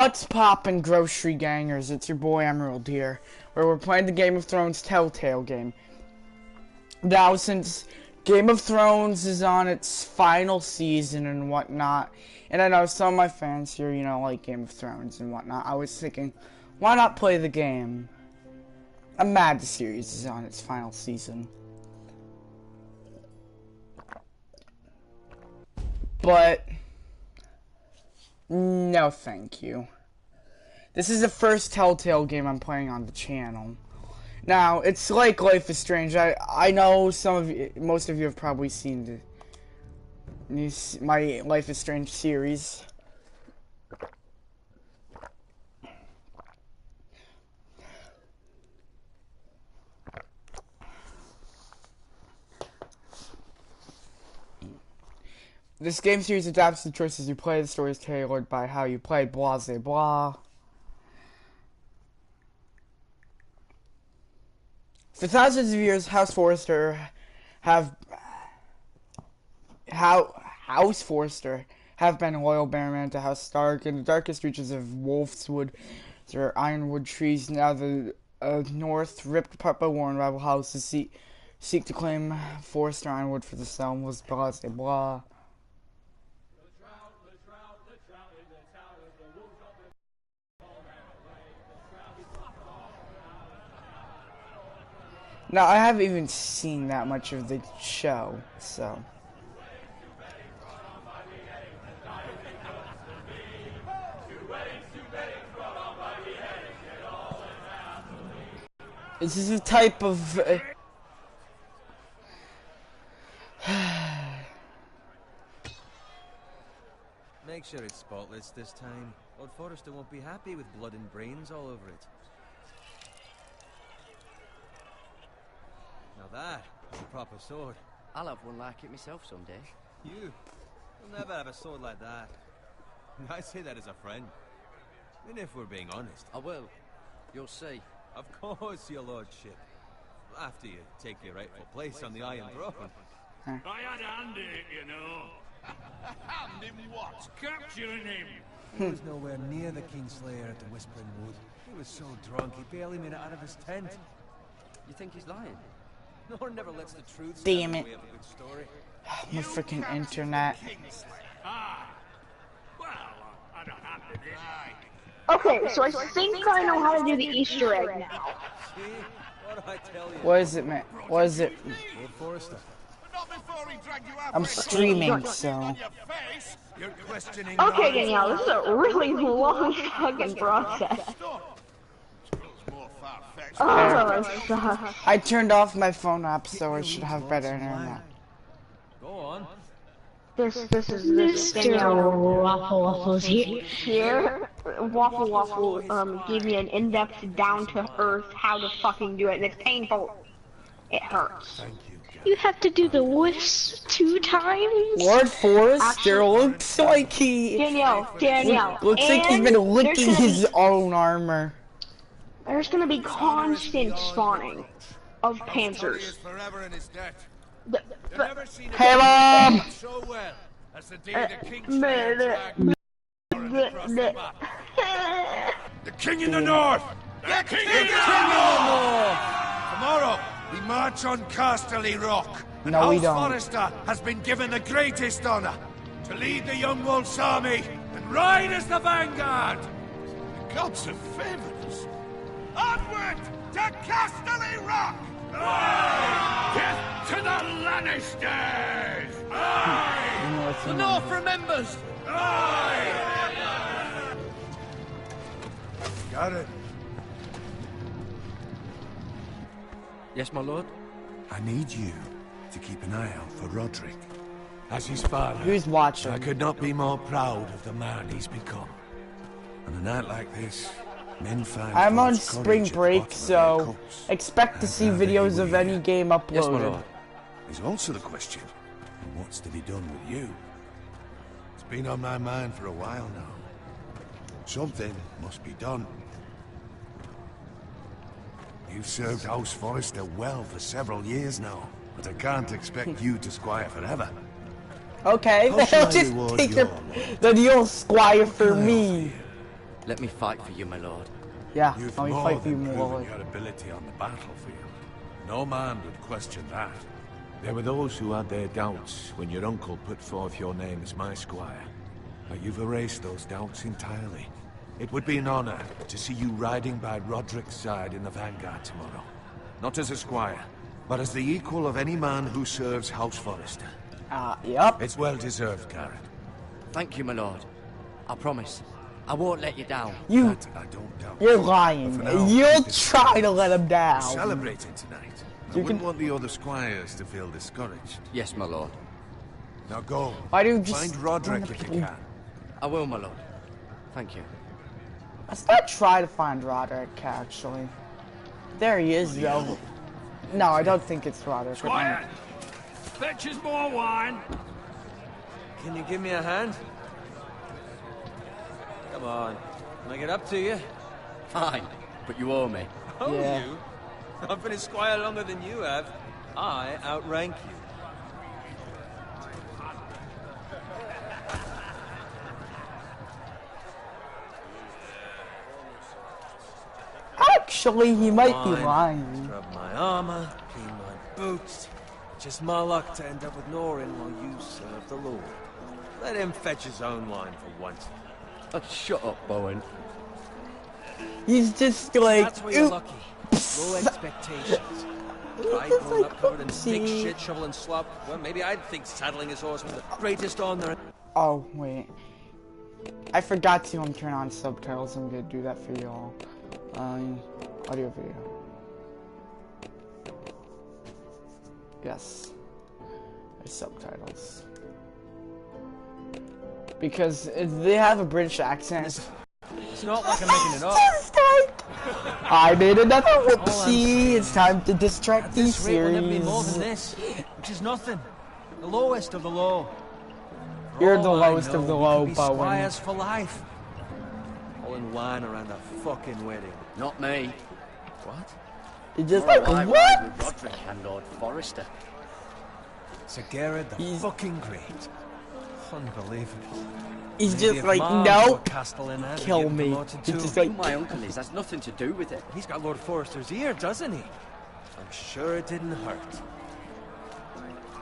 What's poppin', grocery gangers? It's your boy Emerald here, where we're playing the Game of Thrones Telltale game. Now, since Game of Thrones is on its final season and whatnot, and I know some of my fans here, you know, like Game of Thrones and whatnot, I was thinking, why not play the game? I'm mad the series is on its final season. But no, thank you. This is the first Telltale game I'm playing on the channel. Now, it's like Life is Strange. I know most of you have probably seen my Life is Strange series. This game series adapts the choices you play. The story is tailored by how you play, blah, blah, blah. For thousands of years, House Forrester have been loyal bearmen to House Stark. In the darkest reaches of Wolfswood, there are ironwood trees. Now the North, ripped apart by war and rival houses, seek to claim Forrester Ironwood for themselves. Blah, blah, blah. Now, I haven't even seen that much of the show, so. This is a type of... Make sure it's spotless this time. Lord Forrester won't be happy with blood and brains all over it. Now that's a proper sword. I'll have one like it myself someday. You'll never have a sword like that. I say that as a friend. And if we're being honest. I will. You'll see. Of course, your lordship. After you take your rightful place on the Iron Throne. I had a hand in it, you know. Hand in what? Capturing him. He was nowhere near the Kingslayer at the Whispering Wood. He was so drunk he barely made it out of his tent. You think he's lying? Nor never lets the truth Damn it. away of a good story. My freaking internet. Well, I don't have to do. Okay, so I think I know how to do the Easter egg now. See? What do I tell you? What is it, man? What is it? Lord Forrester. I'm streaming, so. Okay, Danielle, this is a really long fucking process. Oh, I turned off my phone app, so I should have better internet. Go on. this is Mr. Waffle Waffles here. Waffle Waffle gave me an in-depth, down-to-earth how to fucking do it, and it's painful. It hurts. You have to do the whiffs 2 times? Lord Forrester looks like he... Danielle. Looks like he's been licking his own armor. There's gonna be constant spawning of panzers. Hey, Mom! The king in the north! The king in the north! Tomorrow, we march on Casterly Rock. And No, we House don't. Forrester has been given the greatest honor to lead the Young Wolf's army and ride as the vanguard. The gods have favored us. Onward to Casterly Rock! Aye! Death to the Lannisters! Aye! The North remembers! Aye! Got it. Yes, my lord? I need you to keep an eye out for Roderick. As his father, Who's watching? I could not be more proud of the man he's become. On a night like this, men find I'm on false spring courage at the break, bottom of so their cups. expect to see videos of any game Yes, my uploaded. lord. There's also the question, what's to be done with you? It's been on my mind for a while now. Something must be done. You've served House Forrester well for several years now, but I can't expect you to squire forever. Okay, How they'll shall I just reward take your the you'll squire for Can I offer me. you? Let me fight for you, my lord. Yeah, You've let me more fight for you, than proven more. your ability on the battlefield. No man would question that. There were those who had their doubts when your uncle put forth your name as my squire. But you've erased those doubts entirely. It would be an honor to see you riding by Roderick's side in the vanguard tomorrow. Not as a squire, but as the equal of any man who serves House Forrester. Yep. It's well deserved, Garrett. Thank you, my lord. I promise. I won't let you down. You, That I don't doubt. you're lying. But for now, You'll this- try to let him We're down. celebrating tonight. I You wouldn't can- want the other squires to feel discouraged. Yes, my lord. Now go. Why do you just Find Roderick if you can. I will, my lord. Thank you. Let's not try to find Roderick, actually. There he is, though. No, I don't think it's Roderick. Quiet! Fetch us more wine! Can you give me a hand? Come on. Can I get up to you? Fine, but you owe me. Oh, Yeah. you? I've been a squire longer than you have. I outrank you. Actually, he might be Fine. lying. Scrub my armor, clean my boots. Just my luck to end up with Norin while you serve the Lord. Let him fetch his own wine for once. Oh, shut up, Bowen. He's just like, That's why you're "Oop." lucky. Low expectations. Pride just growing like up covered in oopsie. dick shit, shovel and slop. Well, maybe I'd think saddling his horse was the greatest honor. Oh, wait. I forgot to turn on subtitles. I'm gonna do that for y'all. Audio video. Yes. There's subtitles. Because they have a British accent. It's not like I'm making it up. I made another whoopsie. It's time to distract the This rate will never be series. more than this, which is nothing. The lowest of the low. For You're the all I lowest of know, the we low, could be Bowen. squires for life. All in wine around a fucking wedding. Not me. What? It's just I like, ride what? with Roderick and Lord Forrester. Sir Garrett the He's- fucking great. Unbelievable. He's Maybe just if like, Mom no, were Castellan, kill me. He's just like, Who my uncle is has nothing to do with it. He's got Lord Forrester's ear, doesn't he? I'm sure it didn't hurt.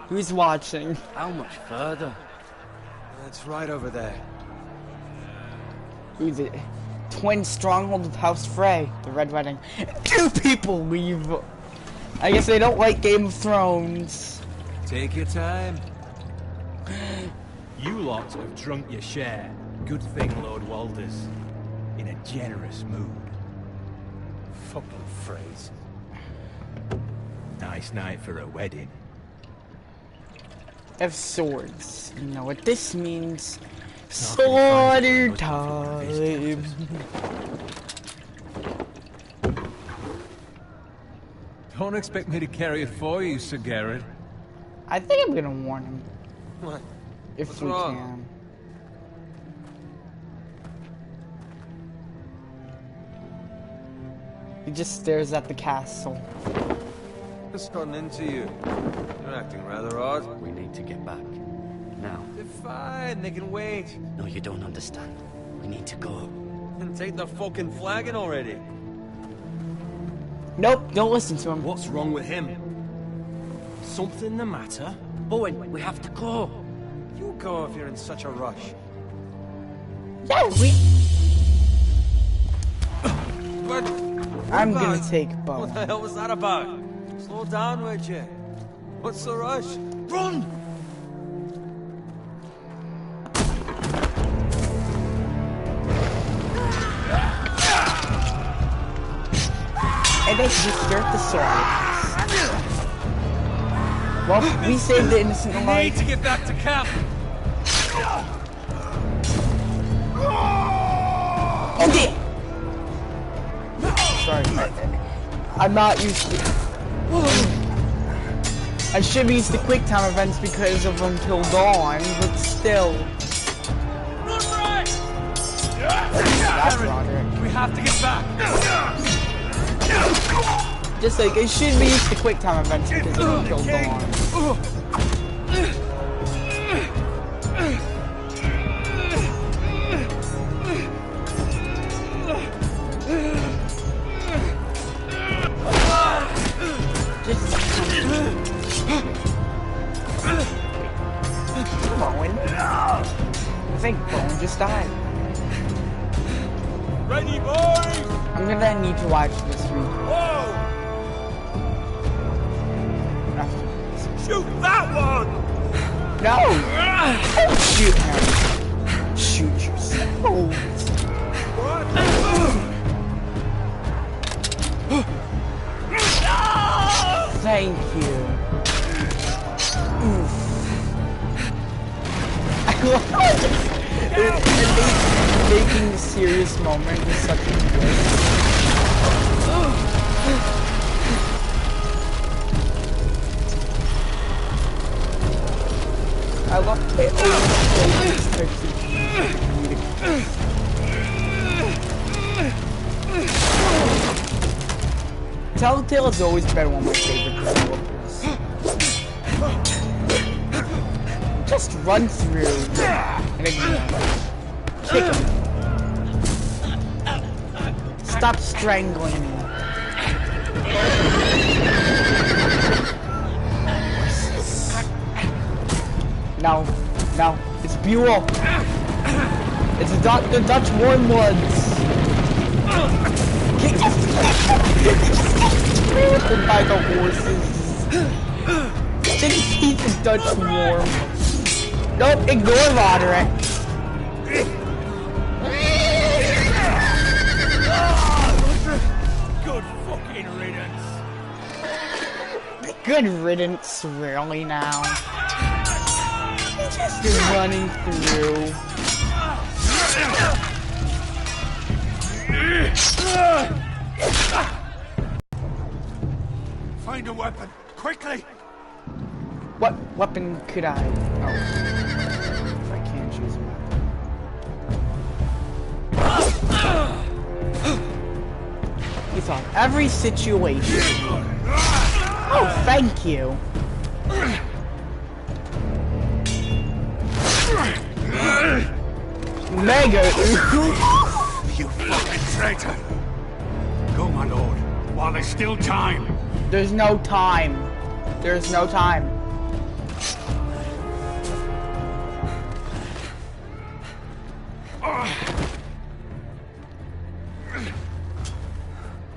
who's watching? How much further? It's right over there. Who's it? Twin stronghold of House Frey, the Red Wedding. 2 people leave. I guess they don't like Game of Thrones. Take your time. You lot have drunk your share. Good thing Lord Walder's in a generous mood. Fucking phrase. Nice night for a wedding. Have swords. You know what this means? Not really Slaughter fun for most people time. Don't expect me to carry it for you, Sir Garrett. I think I'm gonna warn him. What? If What's we wrong? can. He just stares at the castle. What's gotten into you? You're acting rather odd. We need to get back. Now. They're fine, they can wait. No, you don't understand. We need to go. And take the fucking flagon already. Nope, don't listen to him. What's wrong with him? Something the matter? Bowen, we have to go. You go if you're in such a rush. Yeah, we. But I'm gonna about? take What Bo. the hell was that about? Slow down, would you? What's the rush? Run! And then just start the sword. Well, we saved the innocent Need life. to get back to camp. Okay. Sorry. I'm not used to. I should be used to quick time events because of Until Dawn, but still. Run right! That's Roderick. We have to get back. Just like I should be used to quick time events because of Until Dawn. think Bone just died. Ready, boys! I'm gonna need to watch this week. Whoa! After this. Shoot that one! No! Don't shoot him. Shoot yourself. What? Thank you. Oof. I love making the serious moment is such a twist. I love it. Telltale has always been one of my favorite developers. Just run through and ignore. Kick him. Stop strangling me. No, no, it's Buell. It's the Dutch Warmbloods. Kick by the horses. He's the Dutch Warm. Nope, ignore Roderick. Good fucking riddance. Good riddance, really now. Just running through. Find a weapon, quickly! What weapon could I? Oh, if I can choose a weapon. He thought every situation. Oh, thank you. Mega. You fucking traitor! Go, my lord, while there's still time. There's no time. There's no time.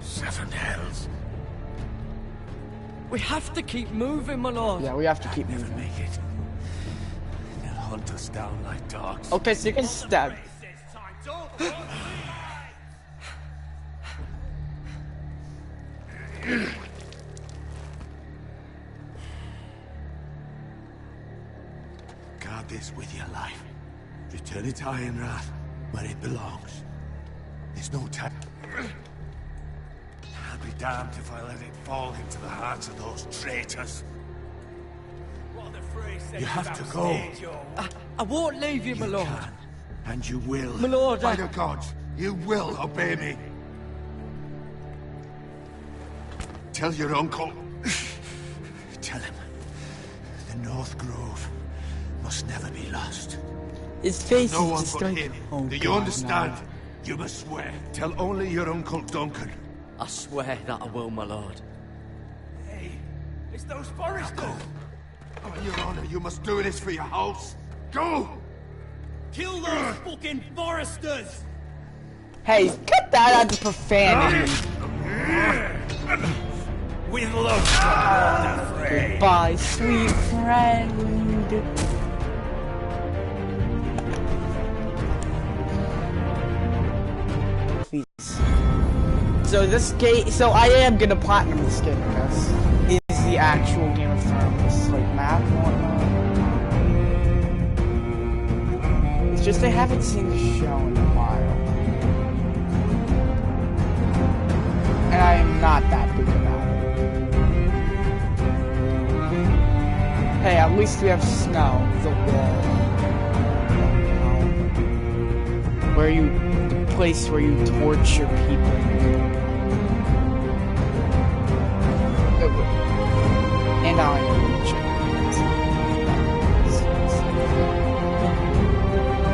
Seven hells. We have to keep moving, my lord. Yeah, we have to keep Never moving. make it. They'll hunt us down like dogs. Okay, so you can stab. Guard this with your life. Return it to Ironrath, where it belongs. There's no time. I'll be damned if I let it fall into the hands of those traitors. You have to go. I won't leave you, my You lord. can, and you will. My lord, By the gods, you will obey me. Tell your uncle. Tell him. The North Grove must never be lost. His face No is one just but like. him. Oh, Do you God, understand? no. You must swear. Tell only your Uncle Duncan. I swear that I will, my lord. Hey, it's those foresters. Go. On your honor, you must do this for your house. Go! Kill those fucking foresters. Hey, cut that out of profanity. With love, not afraid. Goodbye, sweet friend. Please. So this game, so I am gonna platinum this game, I guess. Is the actual Game of Thrones like map and whatnot? It's just I haven't seen the show in a while, and I am not that big about it. Hey, at least we have snow, the wall, where the place where you torture people. And I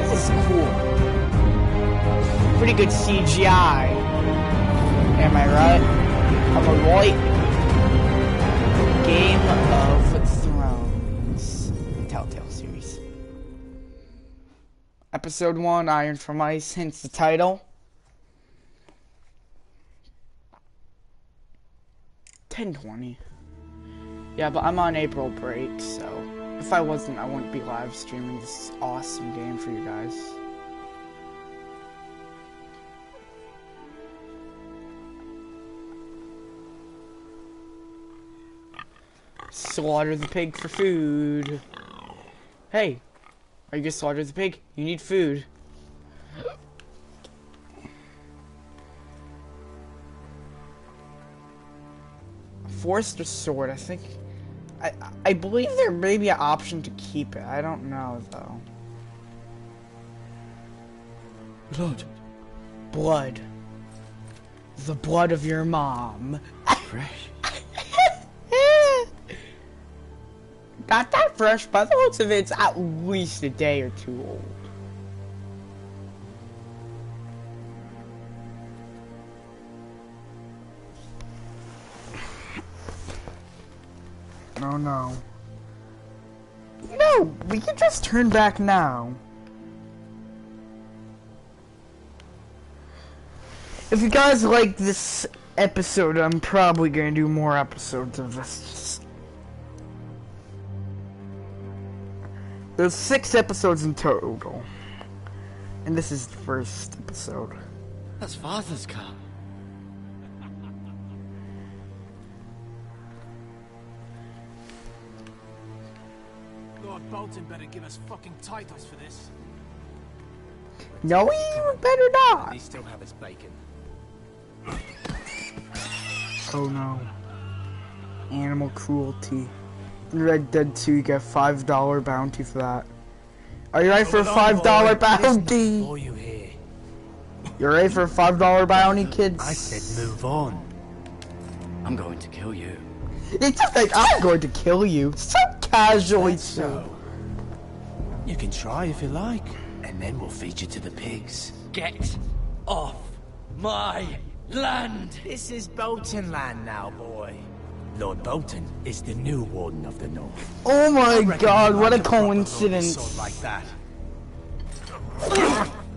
This is cool. Pretty good CGI. Am I right? Am I right? Game of Thrones. Telltale series. Episode 1, Iron from Ice, hence the title. 10:20. Yeah, but I'm on April break, so if I wasn't, I wouldn't be live streaming this awesome game for you guys. Slaughter the pig for food. Hey, are you gonna slaughter the pig? You need food. Forester sword, I think. I believe there may be an option to keep it. I don't know though. Blood. Blood. The blood of your mom. Fresh. Not that fresh, by the looks of it, it's at least a day or two old. Oh no. No, we can just turn back now. If you guys like this episode, I'm probably gonna do more episodes of this. There's 6 episodes in total. And this is the first episode. That's Father's car. Lord Bolton better give us fucking titles for this. No, you better not. He still have his bacon. Oh no. Animal cruelty. In Red Dead 2, you get $5 bounty for that. Are you ready for a $5 bounty? Before you hear. You ready for a $5 bounty, kids? I said move on. I'm going to kill you. It's just like, I'm going to kill you. So casually so. So, you can try if you like, and then we'll feed you to the pigs. Get off my land! This is Bolton land now, boy. Lord Bolton is the new Warden of the North. Oh my I reckon god, you what a like proper golden coincidence. sword like that.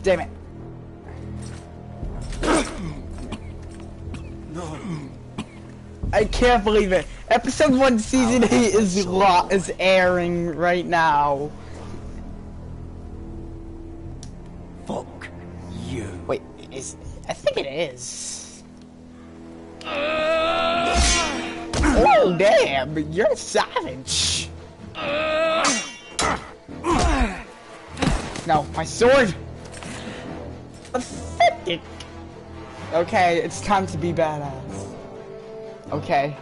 Damn it. I can't believe it. Episode 1, Season 8 is airing right now. Fuck you. Wait, I think it is. Oh damn, you're savage. No, my sword. Pathetic. Okay, it's time to be badass. Okay.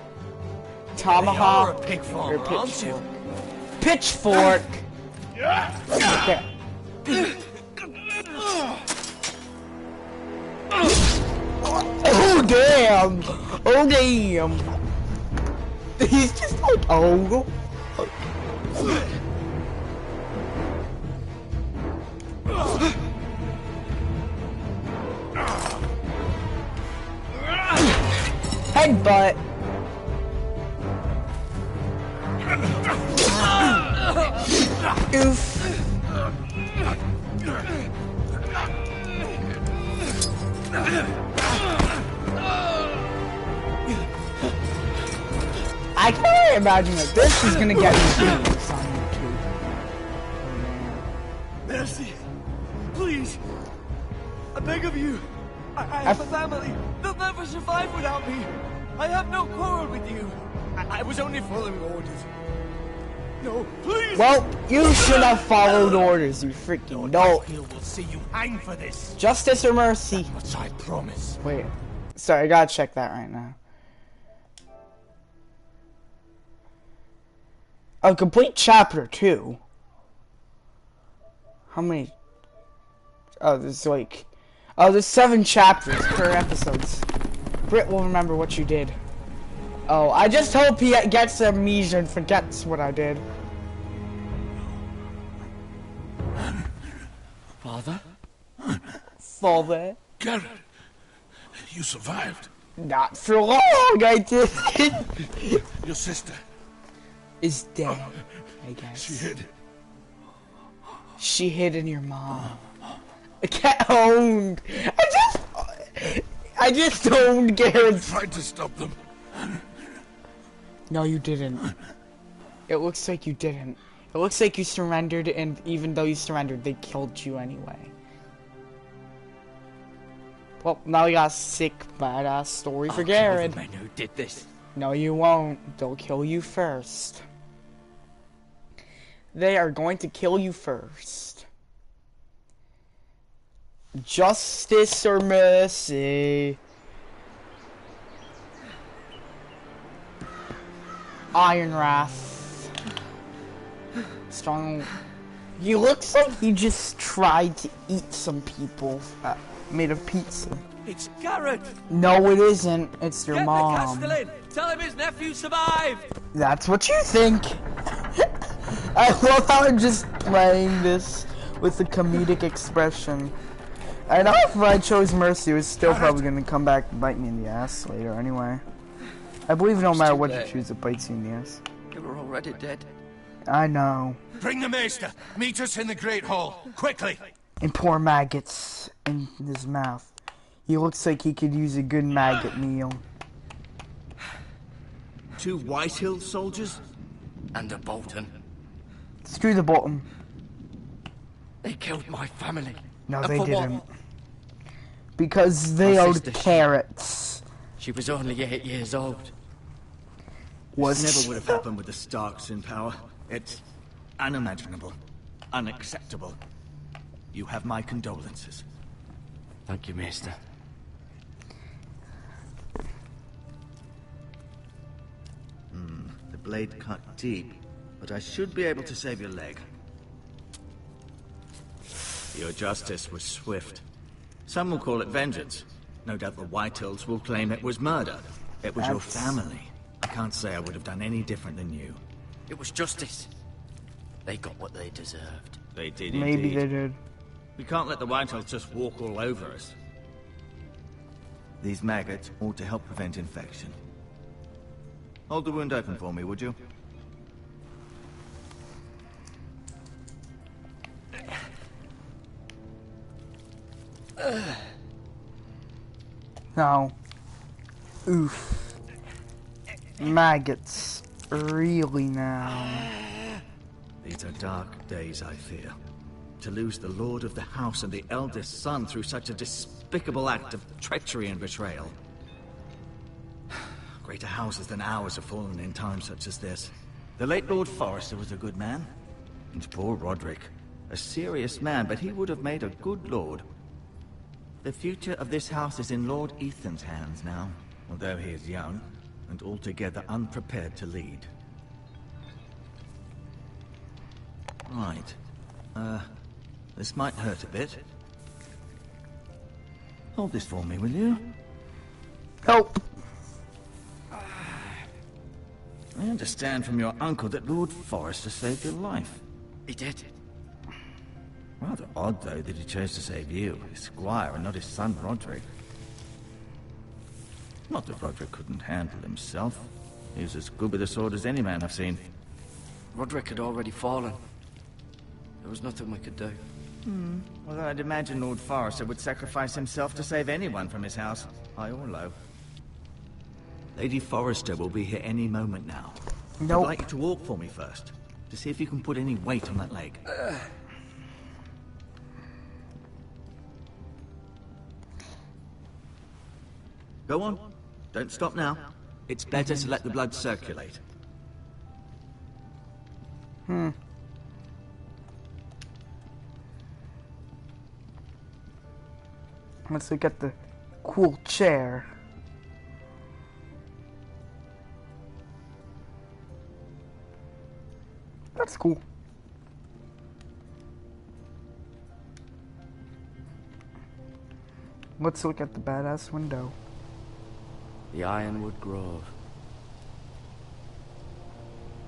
Tomahawk You're a pig or farmer, aren't you? pitchfork. Okay. Oh damn! Oh damn! He's just like, oh. Headbutt. Oof. I can only imagine that this is gonna get me views on YouTube. Mercy, please, I beg of you. I have a family. They'll never survive without me. I have no quarrel with you. I was only following orders. No, please. Well, you should have followed orders, you freaking dolt. Hill will see you hang for this. Justice or mercy? Which I promise. Wait. Sorry, I gotta check that right now. A complete chapter, too. How many? Oh, there's like... Oh, there's 7 chapters per episodes. Britt will remember what you did. Oh, I just hope he gets amnesia and forgets what I did. Father? Father? Garrett, you survived. Not for long, I did. Your sister, Is dead, I guess. she hid. She hid in your mom. Get owned. I just owned Garrett. Tried to stop them. No, you didn't. It looks like you didn't. It looks like you surrendered, and even though you surrendered, they killed you anyway. Well, now you got a sick, badass story for Garrett. The men who did this. No, you won't. They'll kill you first. They are going to kill you first. Justice or mercy? Iron Wrath. Strong. He looks like he just tried to eat some people made of pizza. It's Garrett. No, it isn't. It's your Get mom. the Castellan. Tell him his nephew survived. That's what you think. I love how I'm just playing this with a comedic expression. I know if I chose mercy, it was still probably going to come back and bite me in the ass later anyway. I believe no matter what you choose, it bites you in the ass. You were already dead. I know. Bring the maester. Meet us in the Great Hall. Quickly. And pour maggots in his mouth. He looks like he could use a good maggot meal. 2 Whitehill soldiers? And a Bolton. Screw the bottom. They killed my family. No, And they for didn't. what? Because they My owed sister, carrots. She was only 8 years old. Was Never would have happened with the Starks in power. It's unimaginable. Unacceptable. You have my condolences. Thank you, Maester. The blade cut deep, but I should be able to save your leg. Your justice was swift. Some will call it vengeance. No doubt the Whitehills will claim it was murder. It was your family. I can't say I would have done any different than you. It was justice. They got what they deserved. They did Maybe indeed. they did. We can't let the Whitehills just walk all over us. These maggots ought to help prevent infection. Hold the wound open for me, would you? No. Oof. Maggots. Really now. These are dark days, I fear. To lose the Lord of the House and the eldest son through such a despicable act of treachery and betrayal. Greater houses than ours have fallen in times such as this. The late Lord Forrester was a good man. And poor Roderick. A serious man, but he would have made a good lord. The future of this house is in Lord Ethan's hands now, although he is young and altogether unprepared to lead. Right. This might hurt a bit. Hold this for me, will you? Help! I understand from your uncle that Lord Forrester saved your life. He did. Rather odd, though, that he chose to save you, his squire, and not his son, Roderick. Not that Roderick couldn't handle himself. He was as good with a sword as any man I've seen. Roderick had already fallen. There was nothing we could do. Well, I'd imagine Lord Forrester would sacrifice himself to save anyone from his house, high or low. Lady Forrester will be here any moment now. Nope. I'd like you to walk for me first, to see if you can put any weight on that leg. Go on. Don't stop now. It's better to let the blood circulate. Let's look at the cool chair. That's cool. Let's look at the badass window. The Ironwood Grove.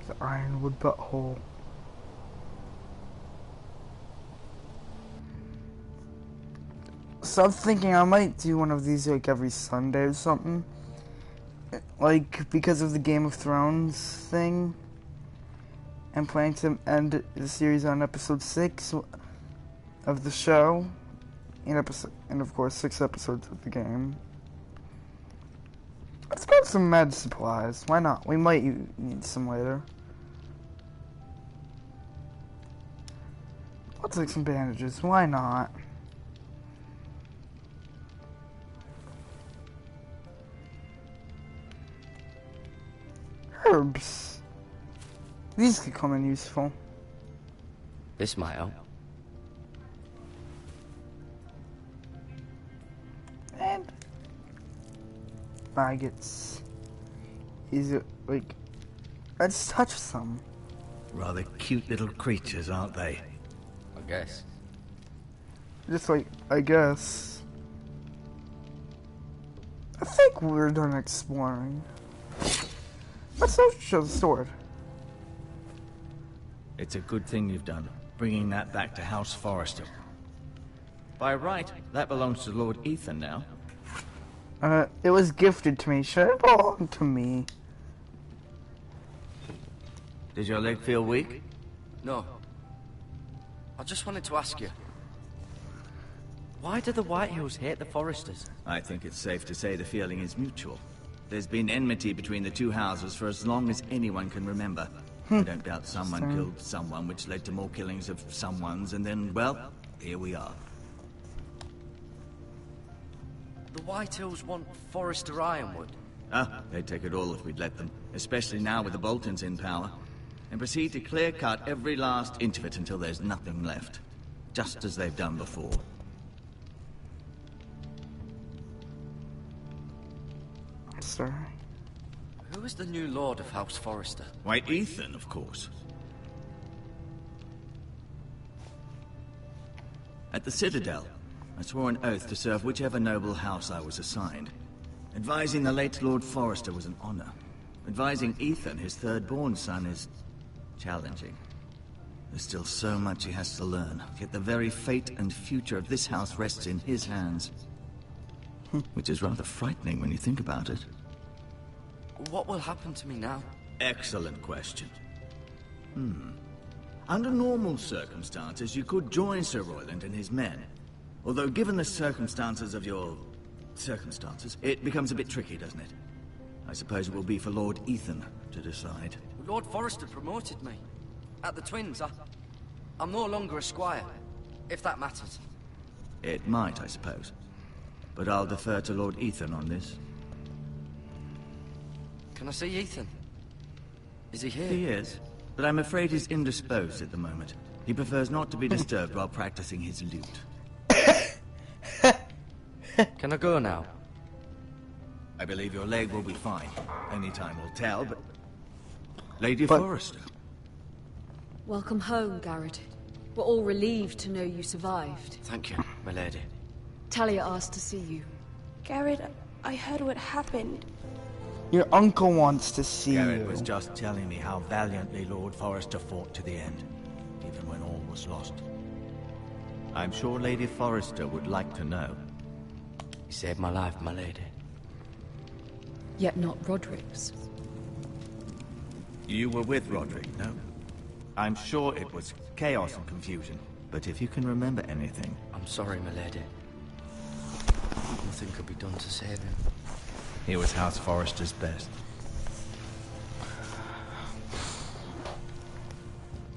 The Ironwood butthole. So I'm thinking I might do one of these like every Sunday or something. Like because of the Game of Thrones thing. I'm planning to end the series on episode 6 of the show, and of course 6 episodes of the game. Let's grab some med supplies. Why not? We might need some later. I'll take some bandages. Why not? Herbs. These could come in useful. This might help. And maggots. Is it like? Let's touch some. Rather cute little creatures, aren't they? I guess. Just like, I guess. I think we're done exploring. Let's go show the sword. It's a good thing you've done, bringing that back to House Forrester. By right, that belongs to Lord Ethan now. It was gifted to me. Should it belong to me? Does your leg feel weak? No. I just wanted to ask you. Why do the Whitehills hate the Forresters? I think it's safe to say the feeling is mutual. There's been enmity between the two houses for as long as anyone can remember. I don't doubt someone killed someone, which led to more killings of someones, and then, well, here we are. The Whitehills want Forrester Ironwood. Ah, they'd take it all if we'd let them, especially now with the Boltons in power, and proceed to clear-cut every last inch of it until there's nothing left, just as they've done before. Sorry. Who is the new Lord of House Forrester? White Ethan, of course. At the Citadel, I swore an oath to serve whichever noble house I was assigned. Advising the late Lord Forrester was an honor. Advising Ethan, his third-born son, is challenging. There's still so much he has to learn, yet the very fate and future of this house rests in his hands. Which is rather frightening when you think about it. What will happen to me now? Excellent question. Under normal circumstances, you could join Sir Royland and his men. Although given the circumstances of your... circumstances, it becomes a bit tricky, doesn't it? I suppose it will be for Lord Ethan to decide. Lord Forrester promoted me. At the Twins, I'm no longer a squire, if that matters. It might, I suppose. But I'll defer to Lord Ethan on this. Can I see Ethan? Is he here? He is, but I'm afraid he's indisposed at the moment. He prefers not to be disturbed while practicing his lute. Can I go now? I believe your leg will be fine. Only time will tell, but... Lady Forrester. Welcome home, Garrett. We're all relieved to know you survived. Thank you, my lady. Talia asked to see you. Garrett, I heard what happened. Your uncle wants to see Garrett you. was just telling me how valiantly Lord Forrester fought to the end, even when all was lost. I'm sure Lady Forrester would like to know. He saved my life, my lady. Yet not Roderick's. You were with Roderick, no? I'm sure it was chaos and confusion, but if you can remember anything... I'm sorry, my lady. Nothing could be done to save him. He was House Forrester's best.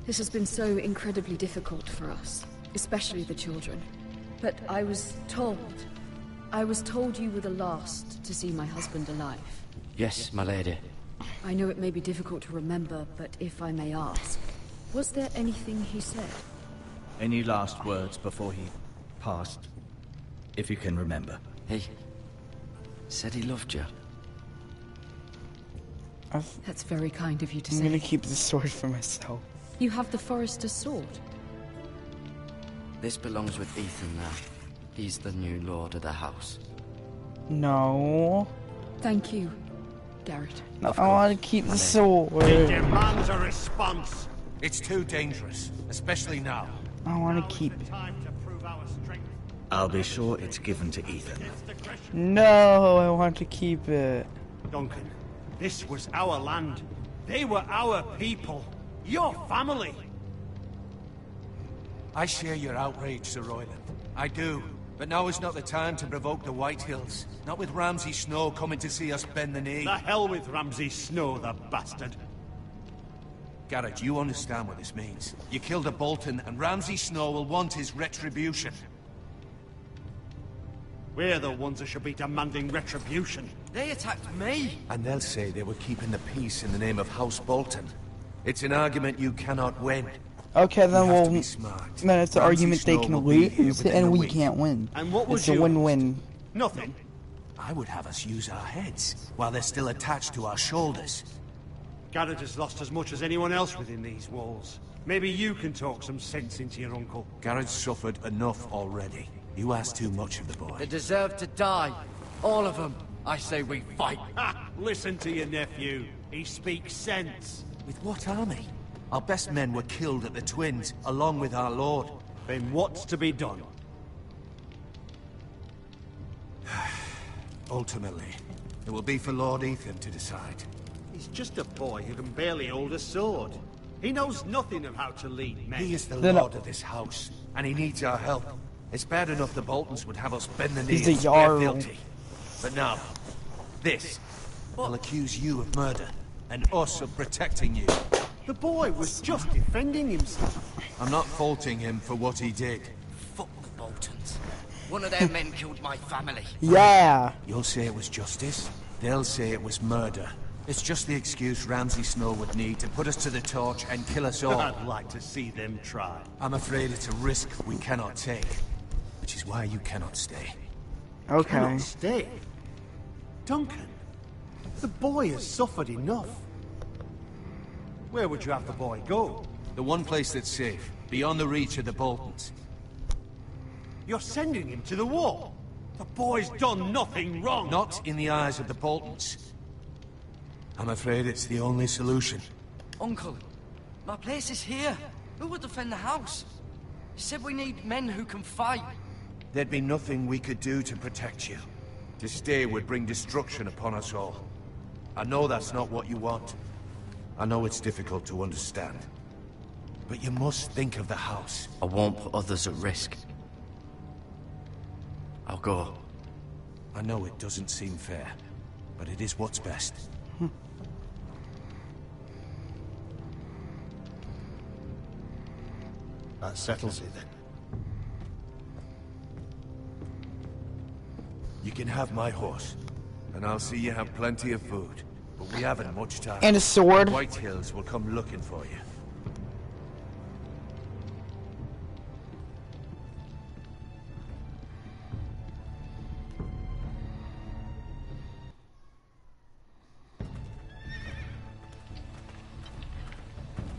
This has been so incredibly difficult for us, especially the children. But I was told you were the last to see my husband alive. Yes, my lady. I know it may be difficult to remember, but if I may ask, was there anything he said? Any last words before he passed? If you can remember. He said he loved you. That's very kind of you to say. I'm gonna keep the sword for myself. You have the Forrester's sword. This belongs with Ethan now. He's the new lord of the house. No. Thank you, Garrett. I want to keep the sword. It demands a response. It's too dangerous, especially now. I want to keep it. Time to prove our strength. I'll be sure it's given to Ethan. No, I want to keep it. Duncan, this was our land. They were our people. Your family! I share your outrage, Sir Royland. I do. But now is not the time to provoke the Whitehills. Not with Ramsay Snow coming to see us bend the knee. The hell with Ramsay Snow, the bastard. Garrett, you understand what this means. You killed a Bolton, and Ramsay Snow will want his retribution. We're the ones that should be demanding retribution. They attacked me! And they'll say they were keeping the peace in the name of House Bolton. It's an argument you cannot win. Okay, then You have to we'll. be smart. Then it's an Ramsay argument they Snow can will be here lose, within and a we week. can't win. And what was It's a yours? win-win. Nothing. I would have us use our heads, while they're still attached to our shoulders. Garrett has lost as much as anyone else within these walls. Maybe you can talk some sense into your uncle. Garrett's suffered enough already. You ask too much of the boy. They deserve to die. All of them. I say we fight. Ha! Listen to your nephew. He speaks sense. With what army? Our best men were killed at the Twins, along with our lord. Then what's to be done? Ultimately, it will be for Lord Ethan to decide. He's just a boy who can barely hold a sword. He knows nothing of how to lead men. He is the Then- lord of this house, and he needs our help. It's bad enough the Boltons would have us bend the knee He's the and swear Jarl. guilty. But now, this. They'll accuse you of murder, and us of protecting you. The boy was just defending himself. I'm not faulting him for what he did. Fuck the Boltons. One of their men killed my family. Yeah. You'll say it was justice, they'll say it was murder. It's just the excuse Ramsay Snow would need to put us to the torch and kill us all. I'd like to see them try. I'm afraid it's a risk we cannot take, which is why you cannot stay. Okay. Cannot stay. Duncan, the boy has suffered enough. Where would you have the boy go? The one place that's safe, beyond the reach of the Boltons. You're sending him to the war. The boy's done nothing wrong. Not in the eyes of the Boltons. I'm afraid it's the only solution. Uncle, my place is here. Who will defend the house? You said we need men who can fight. There'd be nothing we could do to protect you. To stay would bring destruction upon us all. I know that's not what you want. I know it's difficult to understand. But you must think of the house. I won't put others at risk. I'll go. I know it doesn't seem fair, but it is what's best. That settles it then. You can have my horse, and I'll see you have plenty of food. But we haven't much time. And a sword. The Whitehills will come looking for you.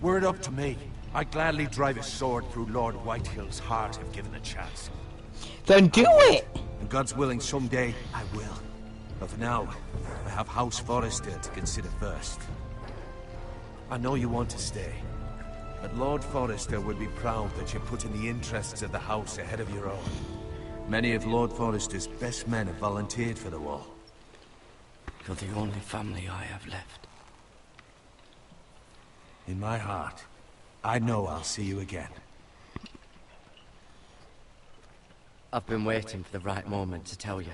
Were it up to me, I'd gladly drive a sword through Lord Whitehill's heart if given a chance. Then do it! And God's willing, someday I will. But for now, I have House Forrester to consider first. I know you want to stay, but Lord Forrester would be proud that you're putting the interests of the house ahead of your own. Many of Lord Forrester's best men have volunteered for the war. You're the only family I have left. In my heart, I know I'll see you again. I've been waiting for the right moment to tell you.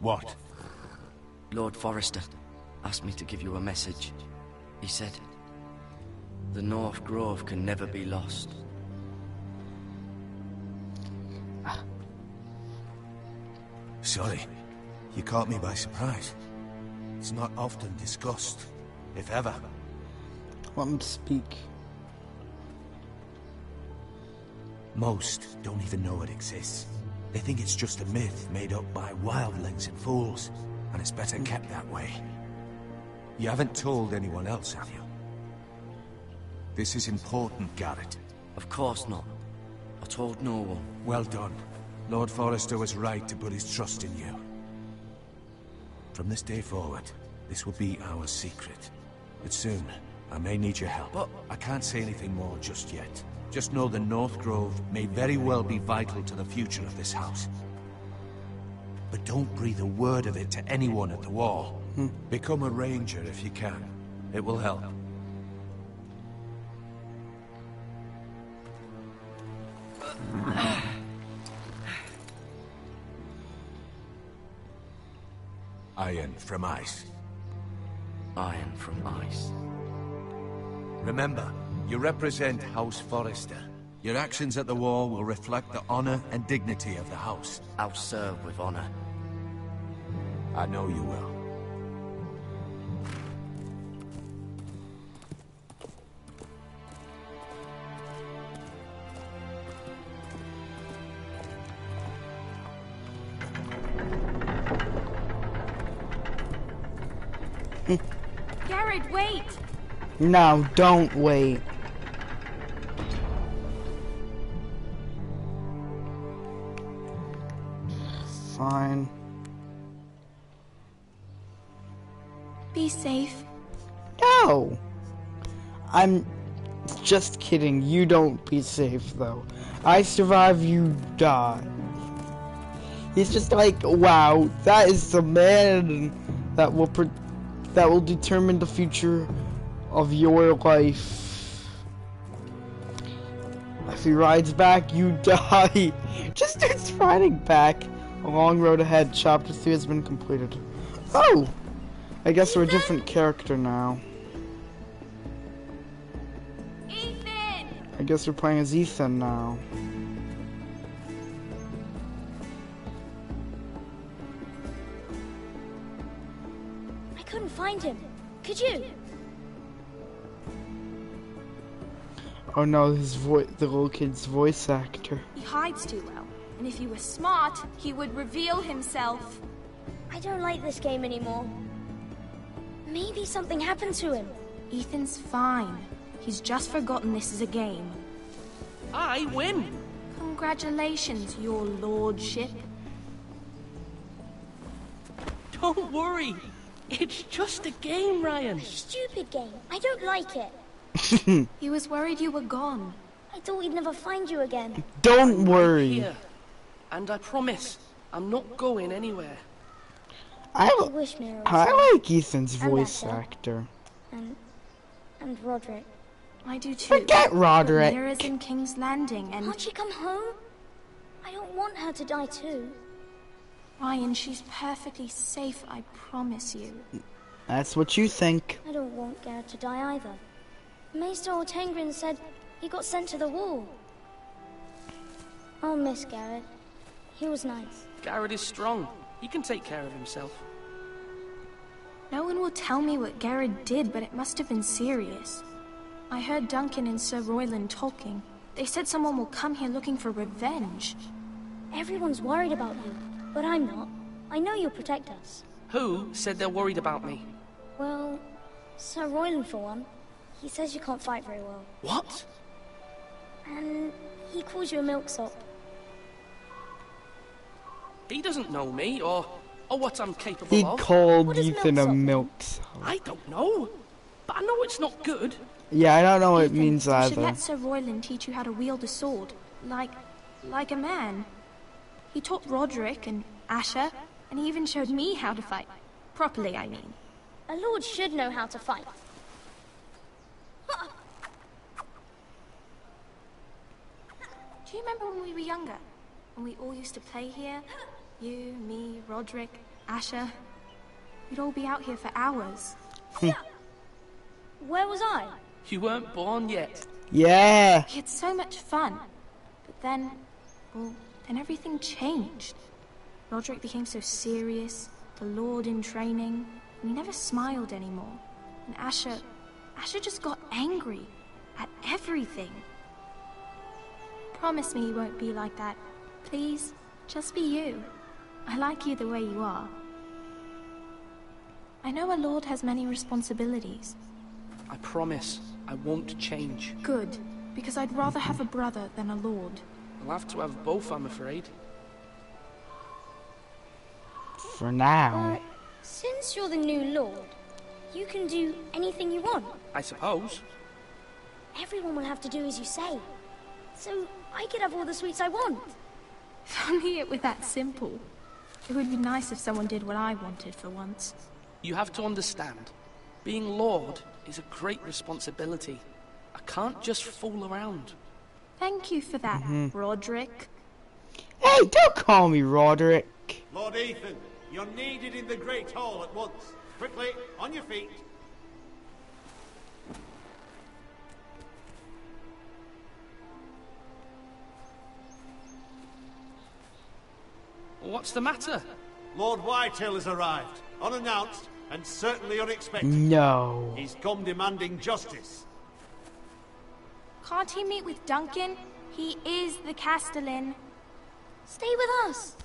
What? Lord Forrester asked me to give you a message. He said, the North Grove can never be lost. Sorry, you caught me by surprise. It's not often discussed, if ever. Let him speak. Most don't even know it exists. They think it's just a myth made up by wildlings and fools, and it's better kept that way. You haven't told anyone else, have you? This is important, Garrett. Of course not. I told no one. Well done. Lord Forrester was right to put his trust in you. From this day forward, this will be our secret. But soon, I may need your help. But I can't say anything more just yet. Just know the North Grove may very well be vital to the future of this house. But don't breathe a word of it to anyone at the wall. Become a ranger if you can. It will help. Iron from ice. Iron from ice. Remember, you represent House Forrester. Your actions at the war will reflect the honor and dignity of the house. I'll serve with honor. I know you will. Garrett, wait! No, don't wait. Fine. Be safe. No! I'm just kidding. You don't be safe, though. I survive, you die. He's just like, wow, that is the man that will determine the future of your life. If he rides back, you die. Just starts riding back. A long road ahead. Chapter 3 has been completed. Oh! I guess we're a different character now. Ethan! I guess we're playing as Ethan now. I couldn't find him. Could you? Oh no, the little kid's voice actor. He hides too well, and if he was smart, he would reveal himself. I don't like this game anymore. Maybe something happened to him. Ethan's fine. He's just forgotten this is a game. I win! Congratulations, your lordship. Don't worry. It's just a game, Ryan. Stupid game. I don't like it. He was worried you were gone. I thought we'd never find you again. Don't worry. Here. And I promise, I'm not going anywhere. I wish Mira was I like Ethan's voice Asher. actor. And Roderick. I do too. Forget Roderick. But Mira's in King's Landing and... Can't she come home? I don't want her to die too. Ryan, she's perfectly safe, I promise you. That's what you think. I don't want Garrett to die either. Maester Ortengrin said he got sent to the war. I'll miss Garrett. He was nice. Garrett is strong. He can take care of himself. No one will tell me what Garrett did, but it must have been serious. I heard Duncan and Sir Royland talking. They said someone will come here looking for revenge. Everyone's worried about you, but I'm not. I know you'll protect us. Who said they're worried about me? Well, Sir Royland for one. He says you can't fight very well. What? And he calls you a milksop. He doesn't know me, or what I'm capable He of. called Ethan a milksop. I don't know, but I know it's not good. Yeah, I don't know what it Ethan, means you should either. let Sir Royland teach you how to wield a sword. Like a man. He taught Roderick and Asher, and he even showed me how to fight. Properly, I mean. A lord should know how to fight. Do you remember when we were younger? When we all used to play here? You, me, Roderick, Asher. We'd all be out here for hours. Where was I? You weren't born yet. Yeah. We had so much fun. But then, well, then everything changed. Roderick became so serious, the Lord in training, and he never smiled anymore. And Asher just got angry at everything. Promise me you won't be like that. Please, just be you. I like you the way you are. I know a lord has many responsibilities. I promise I won't change. Good, because I'd rather have a brother than a lord. I'll have to have both, I'm afraid. For now. Since you're the new lord, you can do anything you want. I suppose. Everyone will have to do as you say. So I could have all the sweets I want. If only it were that simple. It would be nice if someone did what I wanted for once. You have to understand. Being Lord is a great responsibility. I can't just fool around. Thank you for that, Roderick. Hey, don't call me Roderick. Lord Ethan, you're needed in the Great Hall at once. Quickly, on your feet. What's the matter? Lord Whitehill has arrived, unannounced and certainly unexpected. No. He's come demanding justice. Can't he meet with Duncan? He is the Castellan. Stay with us.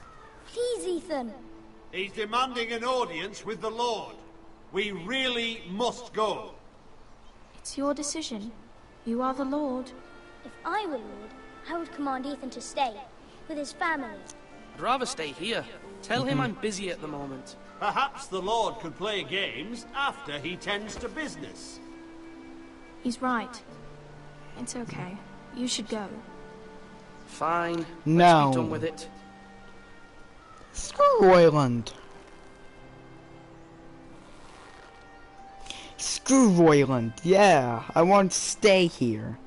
Please, Ethan. He's demanding an audience with the Lord. We really must go. It's your decision. You are the Lord. If I were Lord, I would command Ethan to stay, with his family. I'd rather stay here. Tell him I'm busy at the moment. Perhaps the Lord could play games after he tends to business. He's right. It's okay. You should go. Fine. No. Let's be done with it. Screw Royland. Screw Royland. Yeah, I want to stay here.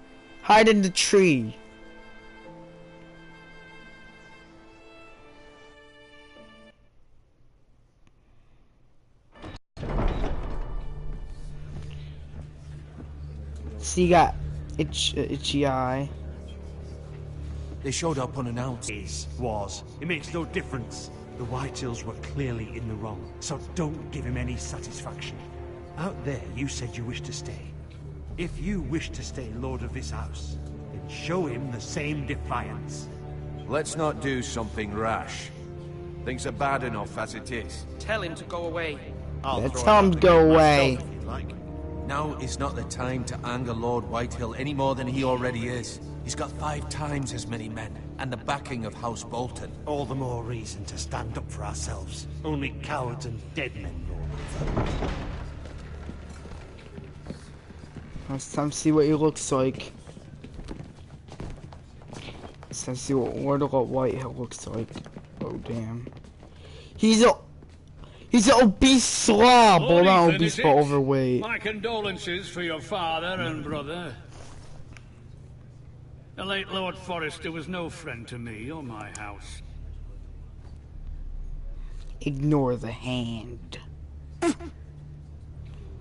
Hide in the tree. So you got itchy eye. They showed up unannounced. It makes no difference. The Whitehills were clearly in the wrong, so don't give him any satisfaction. Out there, you said you wished to stay. If you wish to stay Lord of this house, then show him the same defiance. Let's not do something rash. Things are bad enough as it is. Tell him to go away. Let's tell him to go away. Now is not the time to anger Lord Whitehill any more than he already is. He's got 5 times as many men, and the backing of House Bolton. All the more reason to stand up for ourselves. Only cowards and dead men know. Let's time to see what he looks like. Let's time to see what Whitehill looks like. Oh damn. He's an obese slob, well, not obese but overweight. My condolences for your father and brother. The late Lord Forrester was no friend to me or my house. Ignore the hand.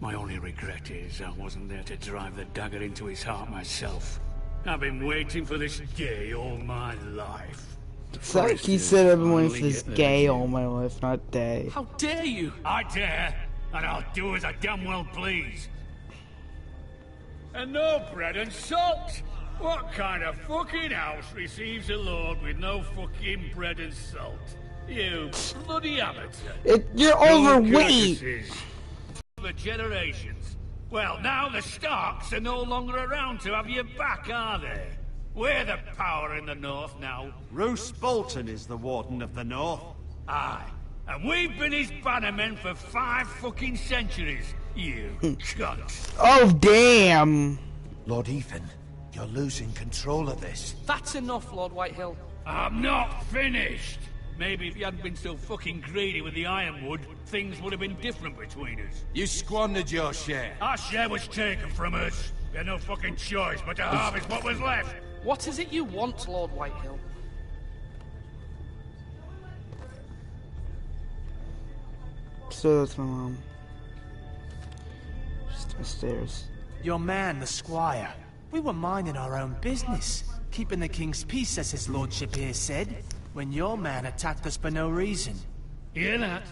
My only regret is I wasn't there to drive the dagger into his heart myself. I've been waiting for this day all my life. It's like he said I've been waiting for this gay all my life, not day. How dare you? I dare, and I'll do as I damn well please. And no bread and salt! What kind of fucking house receives a lord with no fucking bread and salt? You bloody amateur. You're overweight! For generations. Well, now the Starks are no longer around to have you back, are they? We're the power in the north now. Roose Bolton is the Warden of the North. Aye. And we've been his bannermen for 5 fucking centuries, you cunt. Oh, damn! Lord Ethan, you're losing control of this. That's enough, Lord Whitehill. I'm not finished. Maybe if you hadn't been so fucking greedy with the ironwood, things would have been different between us. You squandered your share. Our share was taken from us. We had no fucking choice but to harvest what was left. What is it you want, Lord Whitehill? So that's my mom. Just upstairs. Your man, the squire. We were minding our own business. Keeping the king's peace, as his lordship here said. When your man attacked us for no reason. Hear that?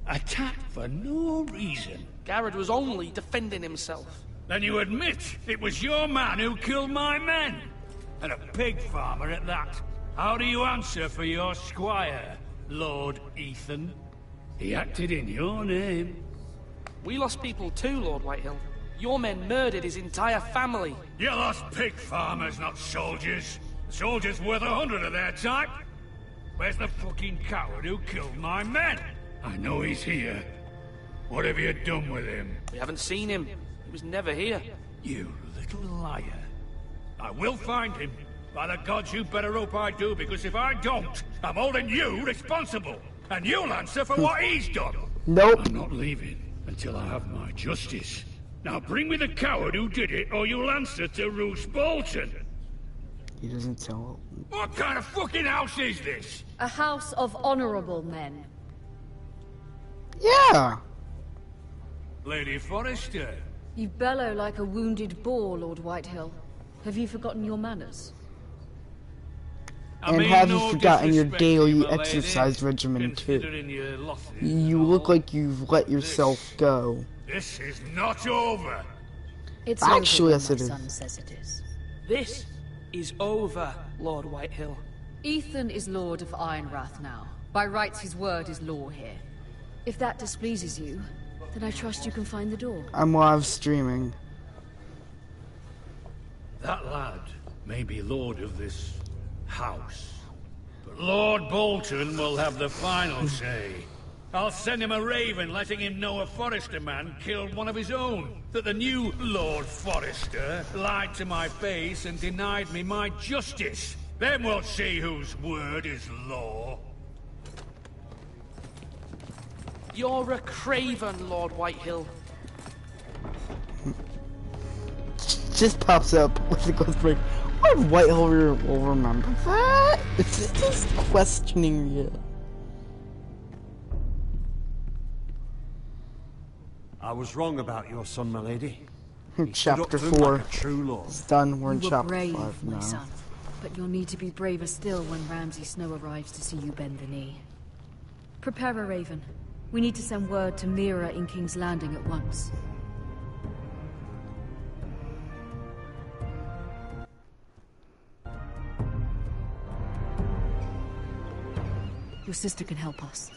Attacked for no reason. Garrett was only defending himself. Then you admit it was your man who killed my men? And a pig farmer at that. How do you answer for your squire, Lord Ethan? He acted in your name. We lost people too, Lord Whitehill. Your men murdered his entire family. You lost pig farmers, not soldiers. Soldiers worth 100 of their type. Where's the fucking coward who killed my men? I know he's here. What have you done with him? We haven't seen him. He was never here. You little liar. I will find him. By the gods, you better hope I do, because if I don't, I'm holding you responsible. And you'll answer for what he's done. Nope. I'm not leaving. until I have my justice. Now bring me the coward who did it, or you'll answer to Roose Bolton. He doesn't tell. What kind of fucking house is this? A house of honorable men. Yeah. Lady Forrester. You bellow like a wounded boar, Lord Whitehill. Have you forgotten your manners? And have you forgotten your daily exercise regimen too? You look like you've let yourself go. This is not over. It's actually, over, yes, it my is. son says it is. This is over, Lord Whitehill. Ethan is Lord of Ironrath now. By rights, his word is law here. If that displeases you, then I trust you can find the door. I'm live streaming. That lad may be lord of this house, but Lord Bolton will have the final say. I'll send him a raven letting him know a Forrester man killed one of his own. That the new Lord Forrester lied to my face and denied me my justice. Then we'll see whose word is law. You're a craven, Lord Whitehill. Just pops up with the ghost break. What if Whitehill will remember that? It's just questioning you. I was wrong about your son, my lady. Chapter He stood up to him 4 like a true lord. is done. We're in You were chapter brave, 5 my now. son. But you'll need to be braver still when Ramsay Snow arrives to see you bend the knee. Prepare a raven. We need to send word to Mira in King's Landing at once. Your sister can help us.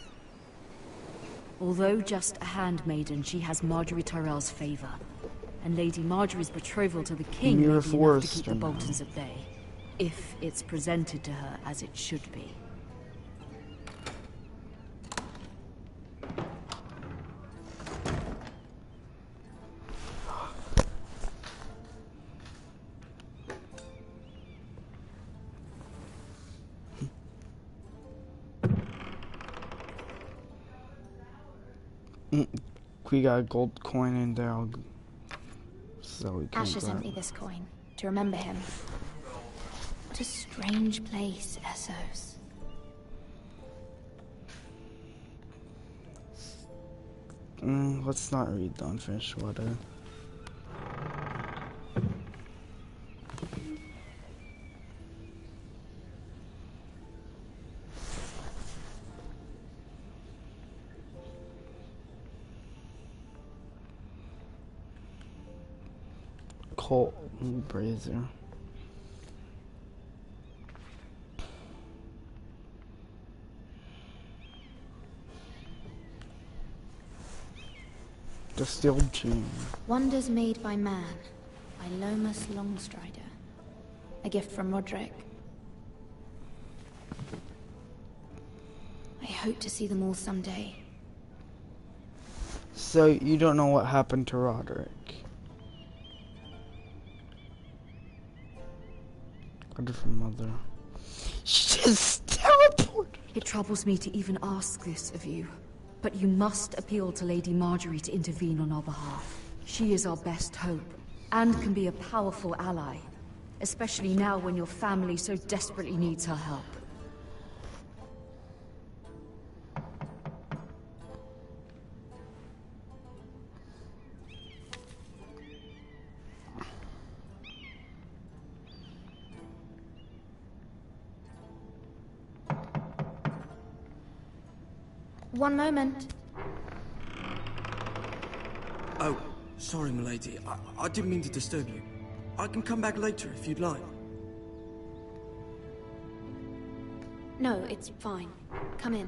Although just a handmaiden, she has Marjorie Tyrell's favor. And Lady Marjorie's betrothal to the king may be enough to keep the Boltons at bay. If it's presented to her as it should be. We got a gold coin in there, so we can Asher sent grab me this coin to remember him. What a strange place, Essos. Let's not read the unfinished letter. Colt Brazier. Distilled gin. Wonders made by man, by Lomas Longstrider. A gift from Roderick. I hope to see them all someday. So you don't know what happened to Roderick? A different mother. She just teleported. It troubles me to even ask this of you, but you must appeal to Lady Marjorie to intervene on our behalf. She is our best hope, and can be a powerful ally, especially now when your family so desperately needs her help. One moment. Oh, sorry, milady. I didn't mean to disturb you. I can come back later if you'd like. No, it's fine. Come in.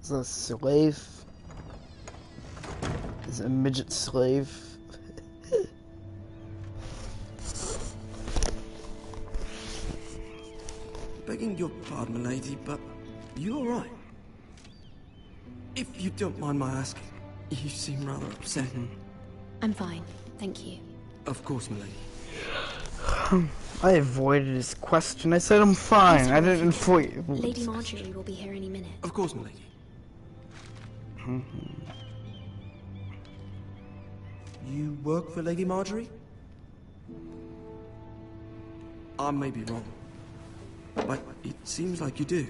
Is a slave? Is a midget slave? Begging your pardon, milady, but you all right? If you don't mind my asking, you seem rather upset. I'm fine, thank you. Of course, milady. I avoided his question. I said I'm fine. I didn't avoid. Lady Marjorie will be here any minute. Of course, milady. You work for Lady Marjorie? I may be wrong, but it seems like you do.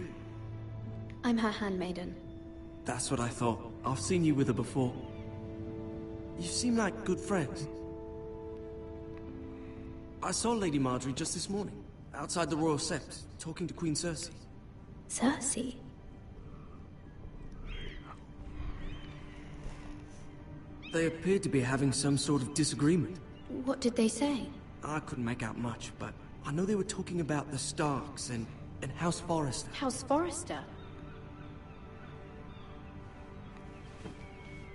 I'm her handmaiden. That's what I thought. I've seen you with her before. You seem like good friends. I saw Lady Marjorie just this morning, outside the Royal Sept, talking to Queen Cersei. Cersei? They appeared to be having some sort of disagreement. What did they say? I couldn't make out much, but I know they were talking about the Starks and House Forrester. House Forrester?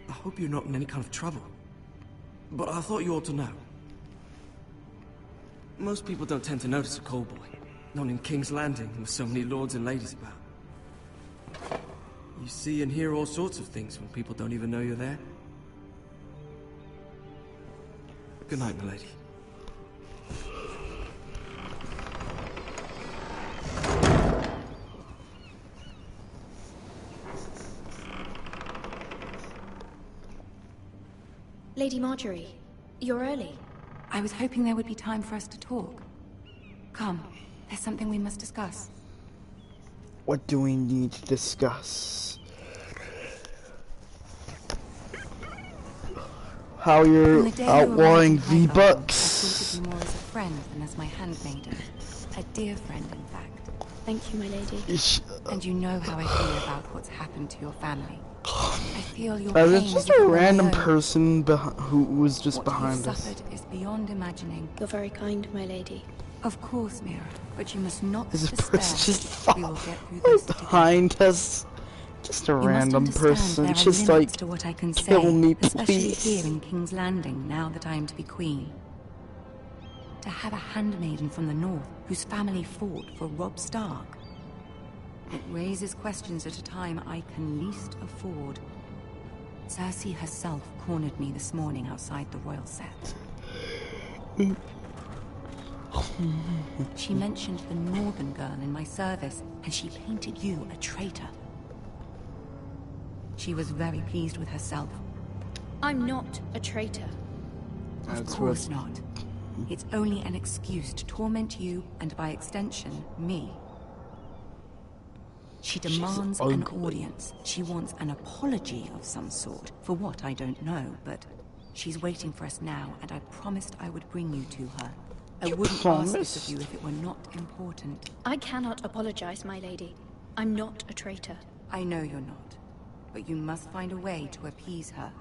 I hope you're not in any kind of trouble. But I thought you ought to know. Most people don't tend to notice a callboy. Not in King's Landing, with so many lords and ladies about. You see and hear all sorts of things when people don't even know you're there. Good night, my lady. Lady Marjorie, you're early. I was hoping there would be time for us to talk. Come, there's something we must discuss. What do we need to discuss? How you're outlawing V-Bucks. I thought of you more as a friend than as my handmaiden. A dear friend, in fact. Thank you, my lady. And you know how I feel about what's happened to your family. I feel your There's pain just is a random person who was just what behind you've us. suffered is beyond imagining. You're very kind, my lady. Of course, Mira, but you must not There's a despair. person just We will get through this together. behind us. Just a You must random understand person. there are Just limits like, to what I can kill say, me, especially please. here in King's Landing, now that I am to be queen. To have a handmaiden from the north whose family fought for Robb Stark. It raises questions at a time I can least afford. Cersei herself cornered me this morning outside the Royal Sept. She mentioned the northern girl in my service, and she painted you a traitor. She was very pleased with herself. I'm not a traitor. Of course not. It's only an excuse to torment you, and by extension, me. She demands an audience. She wants an apology of some sort. For what, I don't know, but she's waiting for us now, and I promised I would bring you to her. I wouldn't ask this of you if it were not important. I cannot apologize, my lady. I'm not a traitor. I know you're not, but you must find a way to appease her.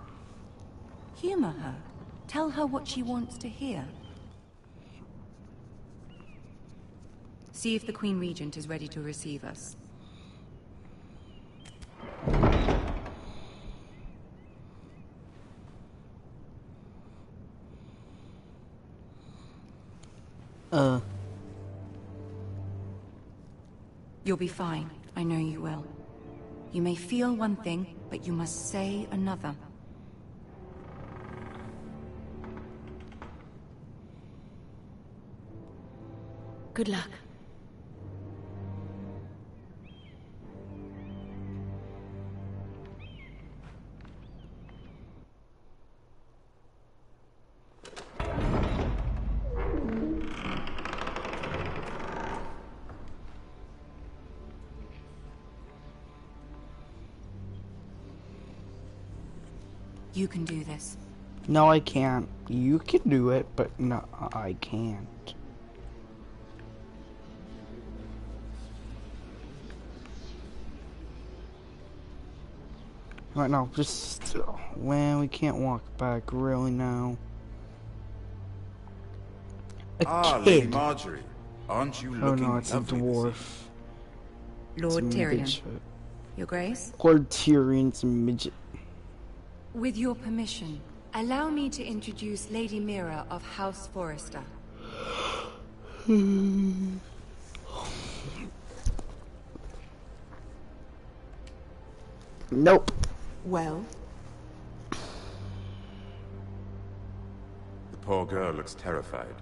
Humor her. Tell her what she wants to hear. See if the Queen Regent is ready to receive us. You'll be fine. I know you will. You may feel one thing, but you must say another. Good luck. You can do this. No, I can't. You can do it, but no, I can't. Right now, just when we can't walk back, really now. Lady Marjorie, aren't you Oh looking no, it's a lovely dwarf. Lord It's a Tyrion. midget. Your Grace? Lord Tyrion's a midget. With your permission, allow me to introduce Lady Mira of House Forrester. Nope. Well? The poor girl looks terrified.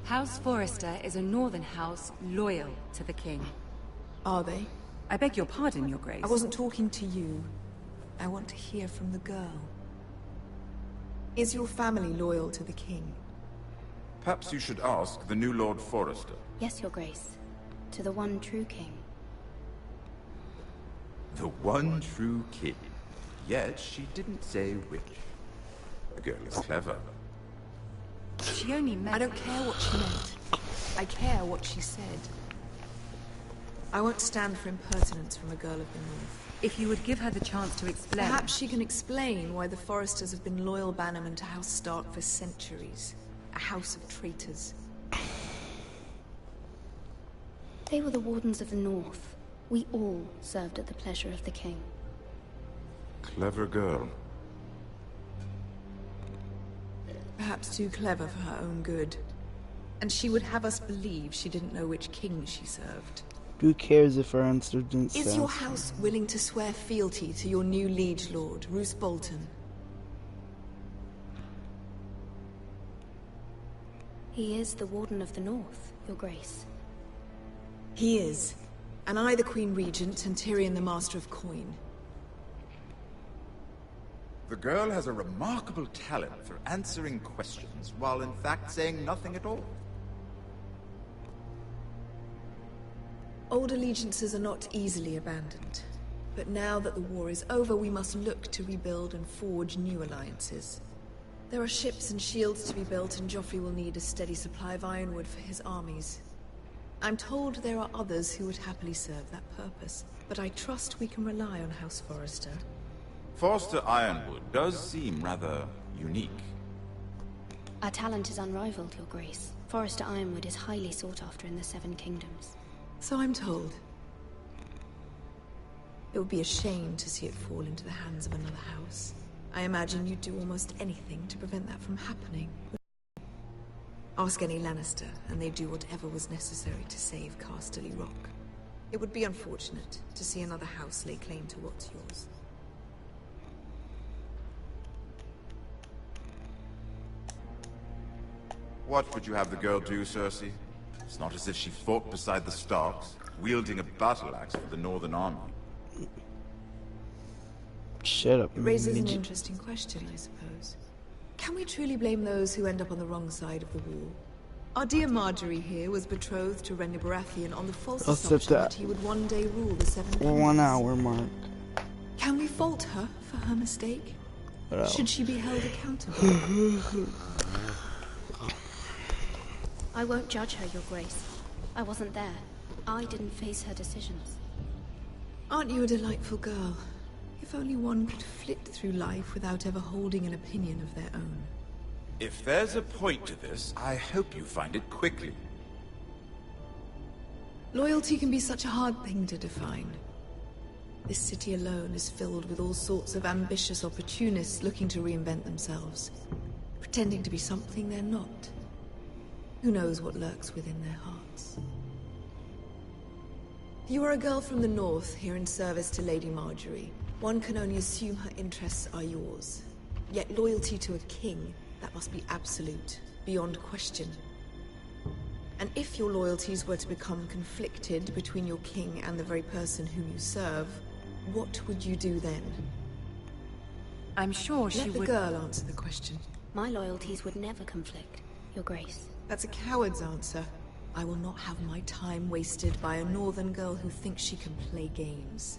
House Forrester is a northern house loyal to the king. Are they? I beg your pardon, Your Grace. I wasn't talking to you. I want to hear from the girl. Is your family loyal to the king? Perhaps you should ask the new Lord Forrester. Yes, Your Grace. To the one true king. The one true king. Yet she didn't say which. The girl is clever. She only meant... I don't care what she meant. I care what she said. I won't stand for impertinence from a girl of the North. If you would give her the chance to explain... Perhaps she can explain why the Forresters have been loyal bannermen to House Stark for centuries. A house of traitors. They were the Wardens of the North. We all served at the pleasure of the king. Clever girl. Perhaps too clever for her own good. And she would have us believe she didn't know which king she served. Who cares if her answer didn't Is your house willing to swear fealty to your new liege lord, Roose Bolton? He is the Warden of the North, Your Grace. He is. And I the Queen Regent, and Tyrion the Master of Coin. The girl has a remarkable talent for answering questions, while in fact saying nothing at all. Old allegiances are not easily abandoned. But now that the war is over, we must look to rebuild and forge new alliances. There are ships and shields to be built, and Joffrey will need a steady supply of ironwood for his armies. I'm told there are others who would happily serve that purpose, but I trust we can rely on House Forrester. Forrester Ironwood does seem rather unique. Our talent is unrivaled, Your Grace. Forrester Ironwood is highly sought after in the Seven Kingdoms. So I'm told. It would be a shame to see it fall into the hands of another house. I imagine you'd do almost anything to prevent that from happening. Ask any Lannister, and they'd do whatever was necessary to save Casterly Rock. It would be unfortunate to see another house lay claim to what's yours. What would you have the girl do, Cersei? It's not as if she fought beside the Starks, wielding a battle axe for the Northern Army. Shut up, It raises an midget. interesting question, I suppose. Can we truly blame those who end up on the wrong side of the wall? Our dear Marjorie here was betrothed to Renly Baratheon on the false I'll set assumption that. that he would one day rule the Seven Kingdoms. 1 hour mark. Can we fault her for her mistake? Well. Should she be held accountable? I won't judge her, Your Grace. I wasn't there. I didn't face her decisions. Aren't you a delightful girl? If only one could flit through life without ever holding an opinion of their own. If there's a point to this, I hope you find it quickly. Loyalty can be such a hard thing to define. This city alone is filled with all sorts of ambitious opportunists looking to reinvent themselves, pretending to be something they're not. Who knows what lurks within their hearts? You are a girl from the north, here in service to Lady Marjorie. One can only assume her interests are yours. Yet loyalty to a king, that must be absolute, beyond question. And if your loyalties were to become conflicted between your king and the very person whom you serve, what would you do then? I'm sure she Let the would... girl answer the question. My loyalties would never conflict, Your Grace. That's a coward's answer. I will not have my time wasted by a northern girl who thinks she can play games.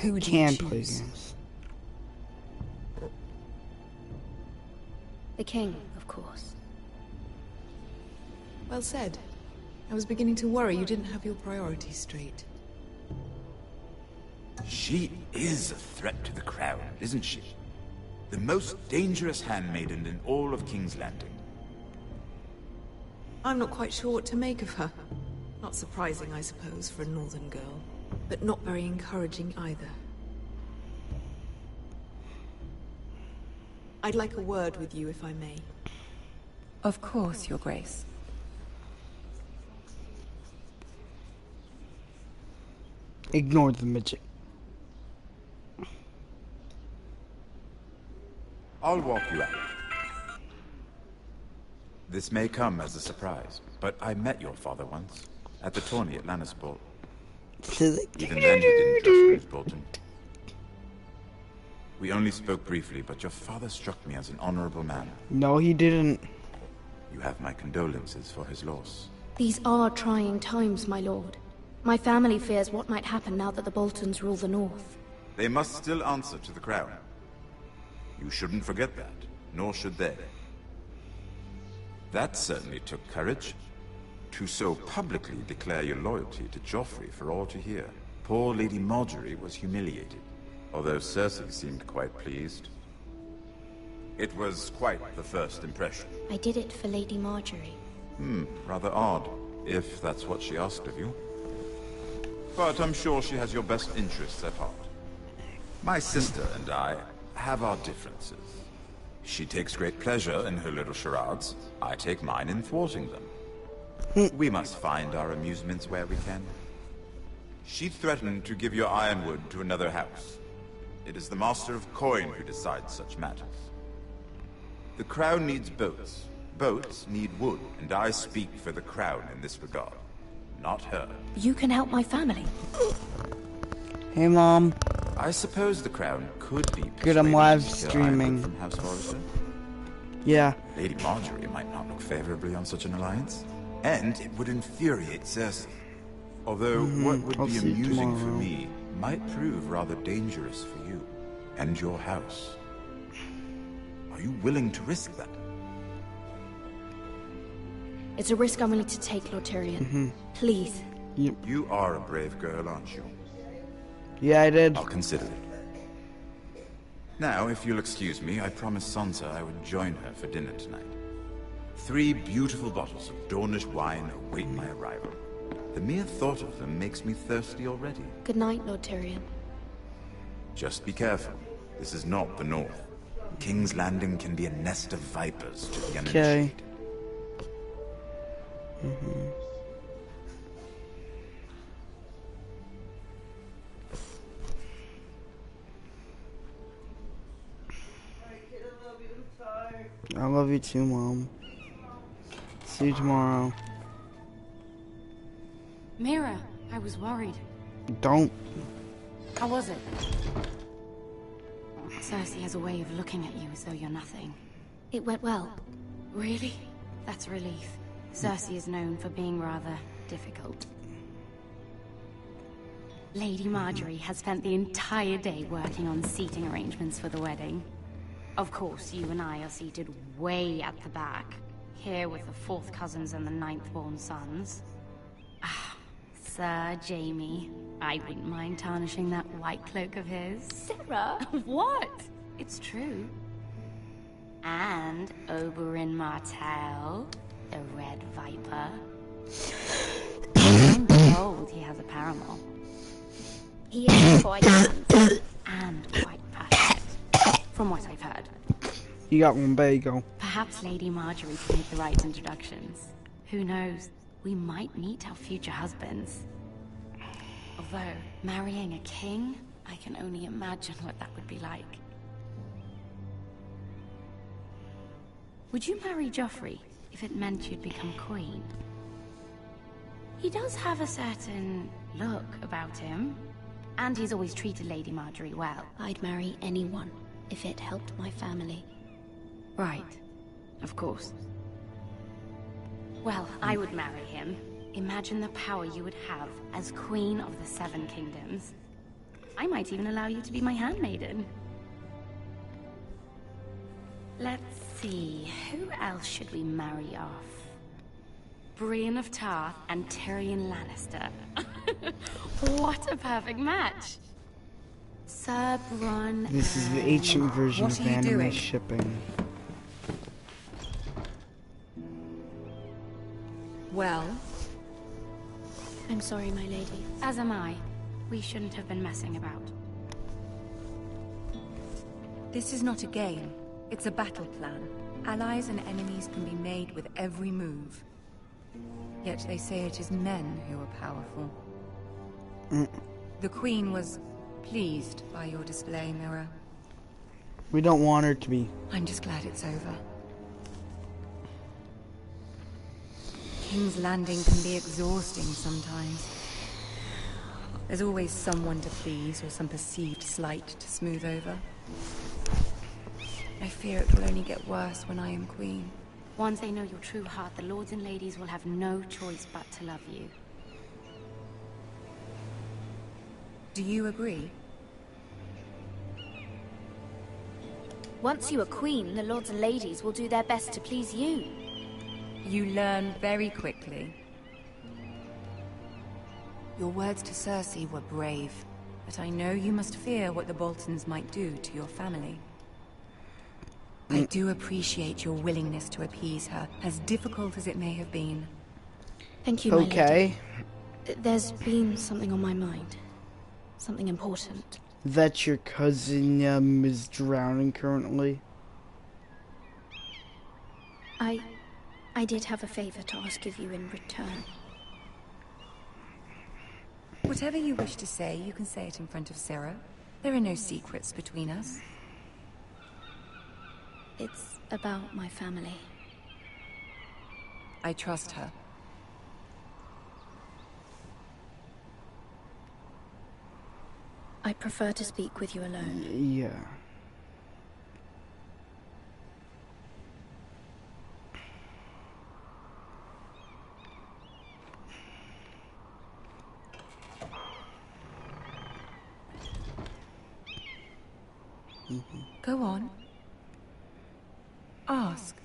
Who would you Can choose? play games. The king, of course. Well said. I was beginning to worry you didn't have your priorities straight. She is a threat to the crown, isn't she? The most dangerous handmaiden in all of King's Landing. I'm not quite sure what to make of her. Not surprising, I suppose, for a northern girl. But not very encouraging either. I'd like a word with you, if I may. Of course, Your Grace. Ignore the midget. I'll walk you out. This may come as a surprise, but I met your father once, at the tourney at Lannisport. Even then he didn't trust Roose Bolton. We only spoke briefly, but your father struck me as an honorable man. No, he didn't. You have my condolences for his loss. These are trying times, my lord. My family fears what might happen now that the Boltons rule the North. They must still answer to the crown. You shouldn't forget that, nor should they. That certainly took courage. To so publicly declare your loyalty to Joffrey for all to hear. Poor Lady Margaery was humiliated, although Cersei seemed quite pleased. It was quite the first impression. I did it for Lady Margaery. Rather odd, if that's what she asked of you. But I'm sure she has your best interests at heart. My sister and I have our differences. She takes great pleasure in her little charades. I take mine in thwarting them. We must find our amusements where we can. She threatened to give your ironwood to another house. It is the Master of Coin who decides such matters. The crown needs boats. Boats need wood, and I speak for the crown in this regard. Not her. You can help my family. Hey, Mom. I suppose the crown could be Good, I'm live persuaded to kill streaming. Ironwood from House Forrester. Yeah. Lady Margaery might not look favorably on such an alliance. And it would infuriate Cersei. Although what would I'll be see you amusing for tomorrow. me might prove rather dangerous for you and your house. Are you willing to risk that? It's a risk I'm willing to take, Lord Tyrion. Please. You are a brave girl, aren't you? Yeah, I did. I'll consider it. Now, if you'll excuse me, I promised Sansa I would join her for dinner tonight. 3 beautiful bottles of Dornish wine await my arrival. The mere thought of them makes me thirsty already. Good night, Lord Tyrion. Just be careful. This is not the North. King's Landing can be a nest of vipers to the uninitiated. Okay. I love you too, Mom. See you tomorrow. Mira, I was worried. Don't. How was it? Cersei has a way of looking at you as though you're nothing. It went well. Really? That's a relief. Cersei is known for being rather difficult. Lady Margaery has spent the entire day working on seating arrangements for the wedding. Of course, you and I are seated way at the back, here with the 4th cousins and the 9th-born sons. Ah, Sir Jaime. I wouldn't mind tarnishing that white cloak of his. Sarah! What? It's true. And Oberyn Martell, the Red Viper. I'm told he has a paramour. He is quite handsome. And quite passionate, from what I've heard. You got one, there you go. Perhaps Lady Margaery can make the right introductions. Who knows? We might meet our future husbands. Although, marrying a king, I can only imagine what that would be like. Would you marry Joffrey if it meant you'd become queen? He does have a certain look about him, and he's always treated Lady Margaery well. I'd marry anyone if it helped my family. Right. Of course. Well, I would marry him. Imagine the power you would have as Queen of the 7 Kingdoms. I might even allow you to be my handmaiden. Let's see, who else should we marry off? Brienne of Tarth and Tyrion Lannister. What a perfect match! Sir Bronn. This is the ancient version What of are you anime doing? shipping. Well? I'm sorry, my lady. As am I. We shouldn't have been messing about. This is not a game. It's a battle plan. Allies and enemies can be made with every move. Yet they say it is men who are powerful. The Queen was pleased by your display, Mira. We don't want her to be. I'm just glad it's over. King's Landing can be exhausting sometimes. There's always someone to please or some perceived slight to smooth over. I fear it will only get worse when I am queen. Once they know your true heart, the lords and ladies will have no choice but to love you. Do you agree? Once you are queen, the lords and ladies will do their best to please you. You learn very quickly. Your words to Cersei were brave, but I know you must fear what the Boltons might do to your family. I do appreciate your willingness to appease her, as difficult as it may have been. Thank you, my lady. Okay. There's been something on my mind. Something important. That your cousin is drowning currently. I did have a favor to ask of you in return. Whatever you wish to say, you can say it in front of Sarah. There are no secrets between us. It's about my family. I trust her. I prefer to speak with you alone. Yeah. Go on. Ask.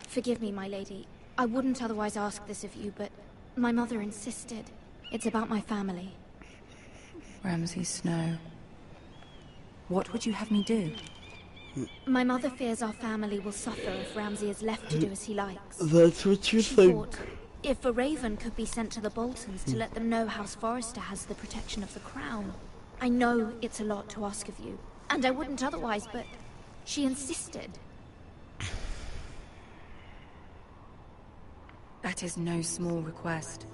Forgive me, my lady. I wouldn't otherwise ask this of you, but my mother insisted. It's about my family. Ramsay Snow. What would you have me do? My mother fears our family will suffer if Ramsay is left to do as he likes. That's what you She think. thought if a raven could be sent to the Boltons to let them know House Forrester has the protection of the crown. I know it's a lot to ask of you, and I wouldn't otherwise, but she insisted. That is no small request,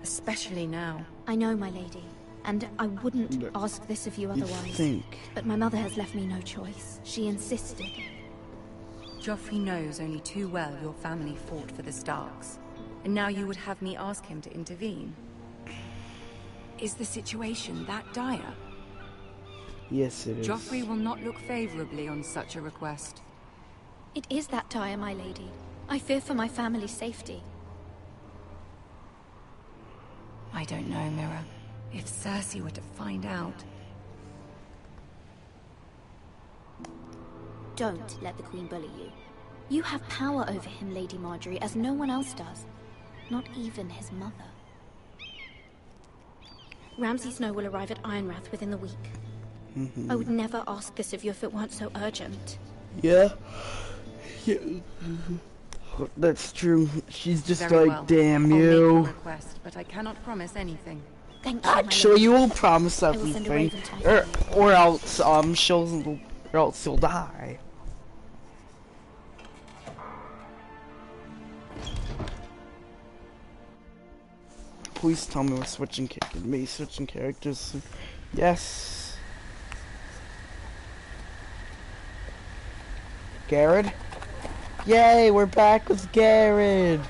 especially now. I know, my lady, and I wouldn't ask this of you otherwise. think. But my mother has left me no choice. She insisted. Joffrey knows only too well your family fought for the Starks, and now you would have me ask him to intervene. Is the situation that dire? Yes, it is. Joffrey will not look favorably on such a request. It is that dire, my lady. I fear for my family's safety. I don't know, Mira. If Cersei were to find out... Don't let the Queen bully you. You have power over him, Lady Marjorie, as no one else does. Not even his mother. Ramsay Snow will arrive at Ironrath within the week. I would never ask this of you if it weren't so urgent. Yeah. Yeah. That's true. She's just Very like, well. damn I'll make you. your request, but I cannot promise anything. Thank you, Actually, you will promise I will send a everything, raven to my or else or else you'll die. Please tell me we're switching characters. Yes. Garrett? Yay, we're back with Garrett.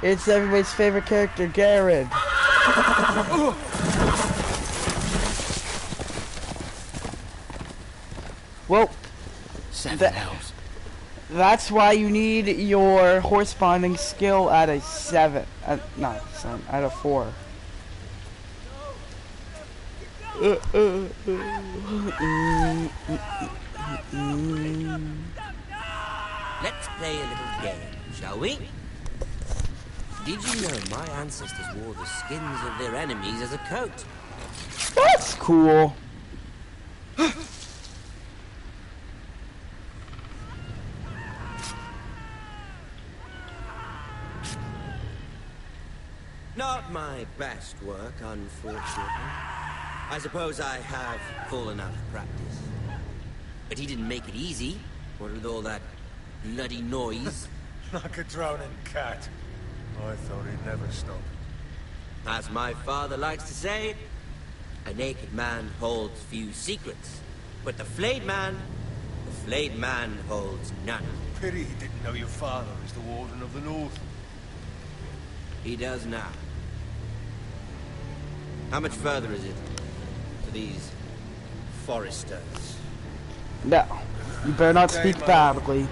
It's everybody's favorite character, Garrett. Well, that's why you need your horse bonding skill at a 7. Not 7, at a 4. Let's play a little game, shall we? Did you know my ancestors wore the skins of their enemies as a coat? That's cool. Not my best work, unfortunately. I suppose I have fallen out of practice. But he didn't make it easy, what with all that bloody noise. Like a drowning cat. I thought he'd never stop. As my father likes to say, a naked man holds few secrets. But the flayed man holds none. Pity he didn't know your father is the Warden of the North. He does now. How much further is it to these Forresters? No. You better not speak badly.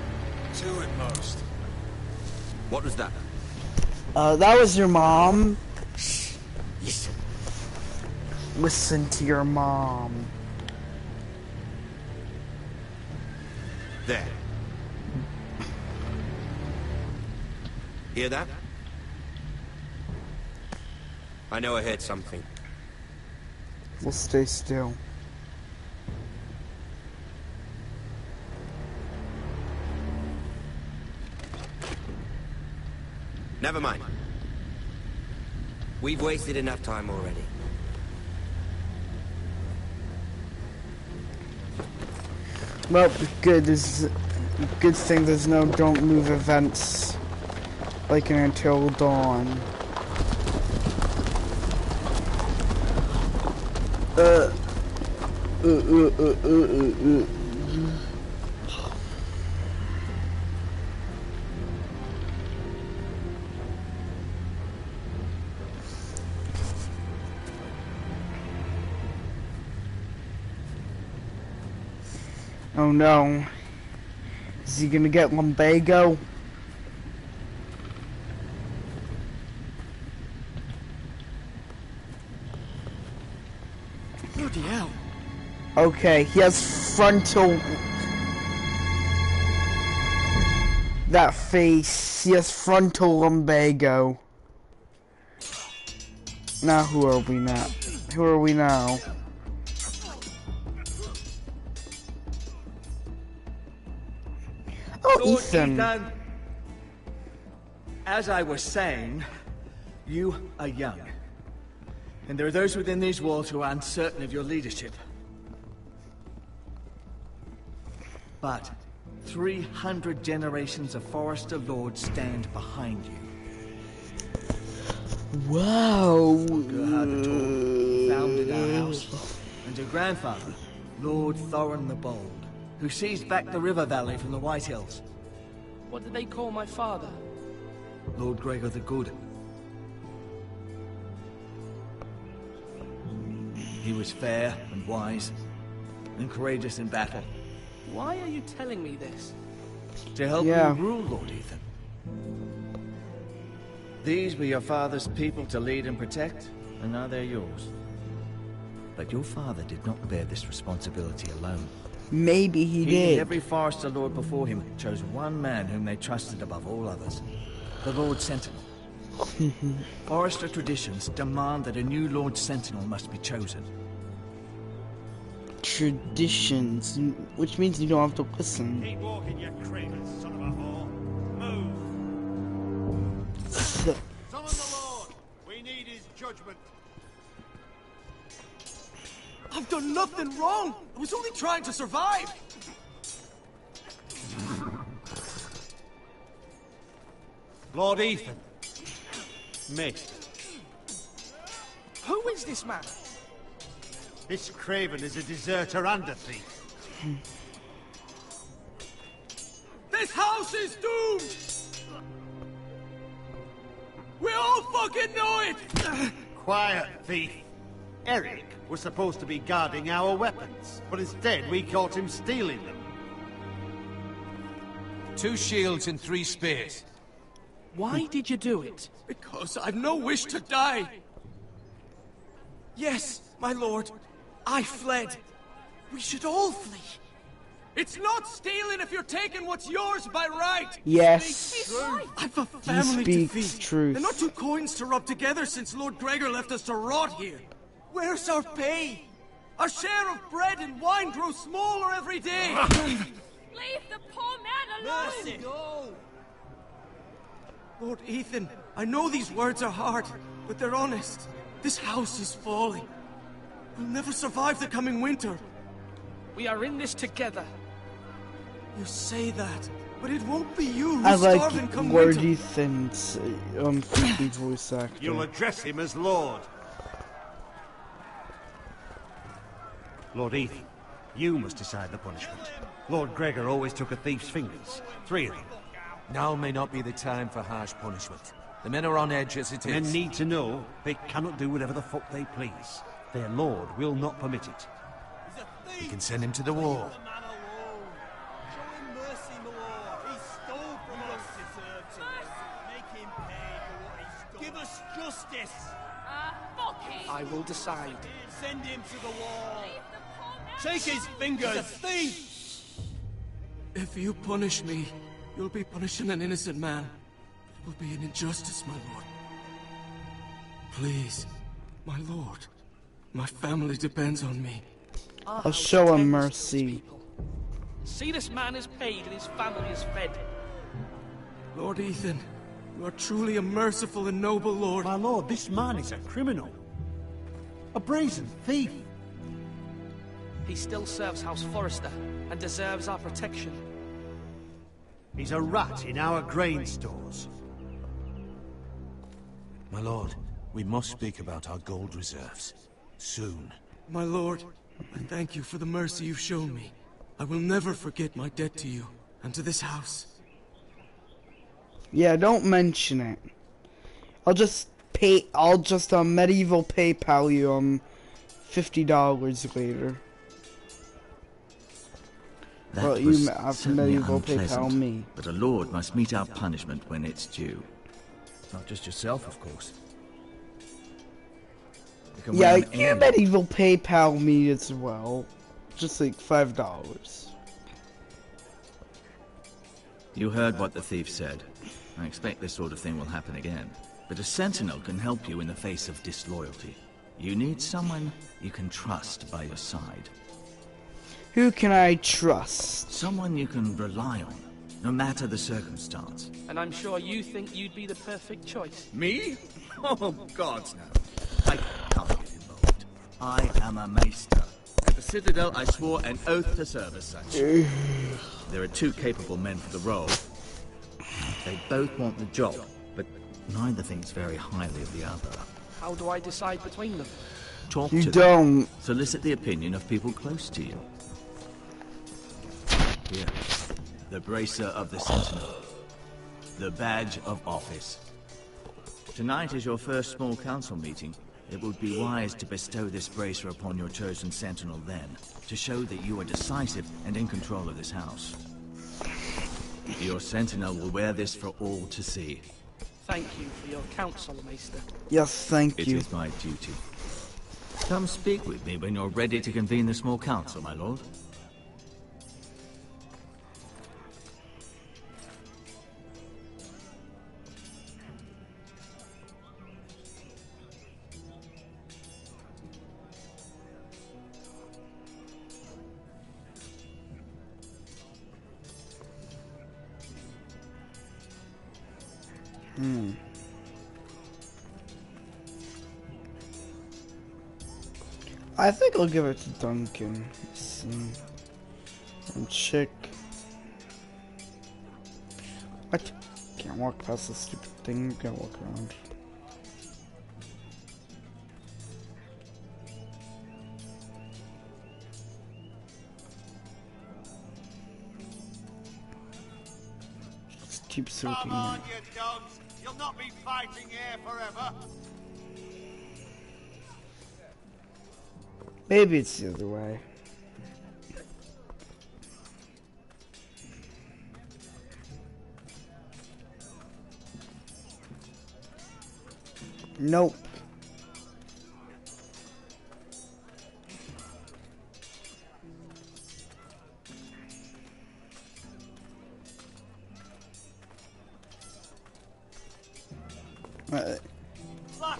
Two at most. What was that? That was your mom. Listen. Listen to your mom. There. Hear that? I know I heard something. We'll stay still. Never mind. We've wasted enough time already. Well, good. There's good thing there's no don't move events like in Until Dawn. Oh no. Is he gonna get lumbago? Bloody hell. Okay, he has frontal... That face, he has frontal lumbago. Now who are we now? Who are we now? Oh, Lord Ethan. As I was saying, you are young. And there are those within these walls who are uncertain of your leadership. But 300 generations of Forrester Lords stand behind you. Wow. Gerhard the Tall founded our house, and your grandfather, Lord Thorin the Bold, who seized back the river valley from the White Hills. What did they call my father? Lord Gregor the Good. He was fair and wise, and courageous in battle. Why are you telling me this? To help Yeah. you rule, Lord Ethan. These were your father's people to lead and protect, and now they're yours. But your father did not bear this responsibility alone. Maybe he And did. every Forrester Lord before him chose one man whom they trusted above all others. The Lord Sentinel. Forrester traditions demand that a new Lord Sentinel must be chosen. Traditions, which means you don't have to listen. Keep walking, you craven son of a whore. Move. Summon the Lord. We need his judgment. I've done nothing wrong. I was only trying to survive. Lord Ethan. Mate. Who is this man? This craven is a deserter and a thief. This house is doomed! We all fucking know it! Quiet, thief. Eric was supposed to be guarding our weapons, but instead we caught him stealing them. 2 shields and 3 spears. Why did you do it? Because I've no wish to die. Yes, my lord. I fled. We should all flee. It's not stealing if you're taking what's yours by right. Yes. I've a family to speaks feed. truth. And not 2 coins to rub together since Lord Gregor left us to rot here. Where's our pay? Our share of bread and wine grows smaller every day. Leave the poor man alone! Mercy. Lord Ethan, I know these words are hard, but they're honest. This house is falling. We'll never survive the coming winter. We are in this together. You say that, but it won't be you I who's starving like come Lord winter. Ethan's creepy voice actor. You'll address him as Lord. Lord Ethan, you must decide the punishment. Lord Gregor always took a thief's fingers. 3 of them. Now may not be the time for harsh punishment. The men are on edge as it is. Men need to know they cannot do whatever the fuck they please. Their lord will not permit it. We can send him to the war. Give us justice! I will decide. Send him to the wall! Take his fingers! He's a thief! If you punish me, you'll be punishing an innocent man. It will be an injustice, my lord. Please, my lord. My family depends on me. I'll show him mercy. See, this man is paid and his family is fed. Lord Ethan, you are truly a merciful and noble lord. My lord, this man is a criminal. A brazen thief. He still serves House Forrester and deserves our protection. He's a rat in our grain stores. My lord, we must speak about our gold reserves. Soon. My lord, I thank you for the mercy you've shown me. I will never forget my debt to you and to this house. Yeah, don't mention it. I'll just medieval PayPal you $50 later. That well, was you have certainly medieval unpleasant, PayPal me. but a lord must meet our punishment when it's due. Not just yourself, of course. Yeah, you medieval PayPal me as well. Just like $5. You heard what the thief said. I expect this sort of thing will happen again. But a sentinel can help you in the face of disloyalty. You need someone you can trust by your side. Who can I trust? Someone you can rely on, no matter the circumstance. And I'm sure you think you'd be the perfect choice. Me? Oh, gods no. I can't get involved. I am a maester. At the Citadel, I swore an oath to serve as such. There are two capable men for the role. They both want the job, but neither thinks very highly of the other. How do I decide between them? Talk You to don't. them. Solicit the opinion of people close to you. Here, the bracer of the Sentinel. The badge of office. Tonight is your first small council meeting. It would be wise to bestow this bracer upon your chosen Sentinel then, to show that you are decisive and in control of this house. Your Sentinel will wear this for all to see. Thank you for your counsel, Maester. Yes, thank you. It is my duty. Come speak with me when you're ready to convene the small council, my lord. I think I'll give it to Duncan. Let's see. And check. What? Can't walk past this stupid thing. Gotta walk around. Just keep searching. Come on, you dogs! You'll not be fighting here forever! Maybe it's the other way. Nope.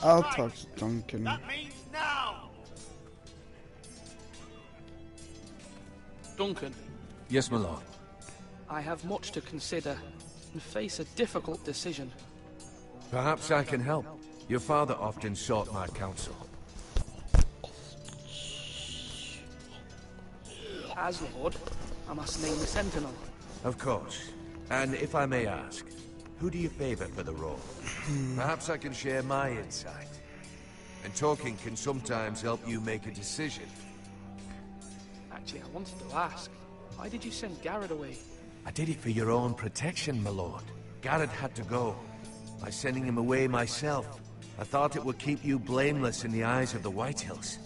I'll talk to Duncan. That means now! Duncan, Yes, my lord. I have much to consider and face a difficult decision. Perhaps I can help. Your father often sought my counsel. As Lord, I must name the Sentinel. Of course. And if I may ask, who do you favor for the role? Perhaps I can share my insight. And talking can sometimes help you make a decision. Actually, I wanted to ask, why did you send Garrett away? I did it for your own protection, my lord. Garrett had to go. by sending him away myself. I thought it would keep you blameless in the eyes of the Whitehills.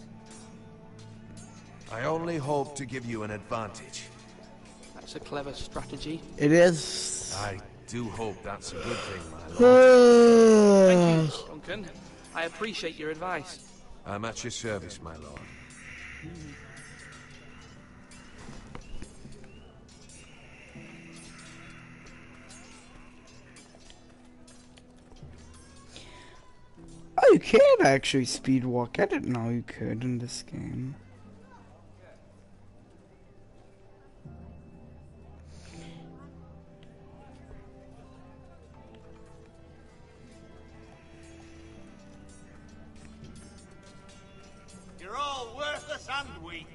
I only hope to give you an advantage. That's a clever strategy. It is. I do hope that's a good thing, my lord. Thank you, Duncan. I appreciate your advice. I'm at your service, my lord. Oh, you can actually speed walk. I didn't know you could in this game. You're all worthless and weak.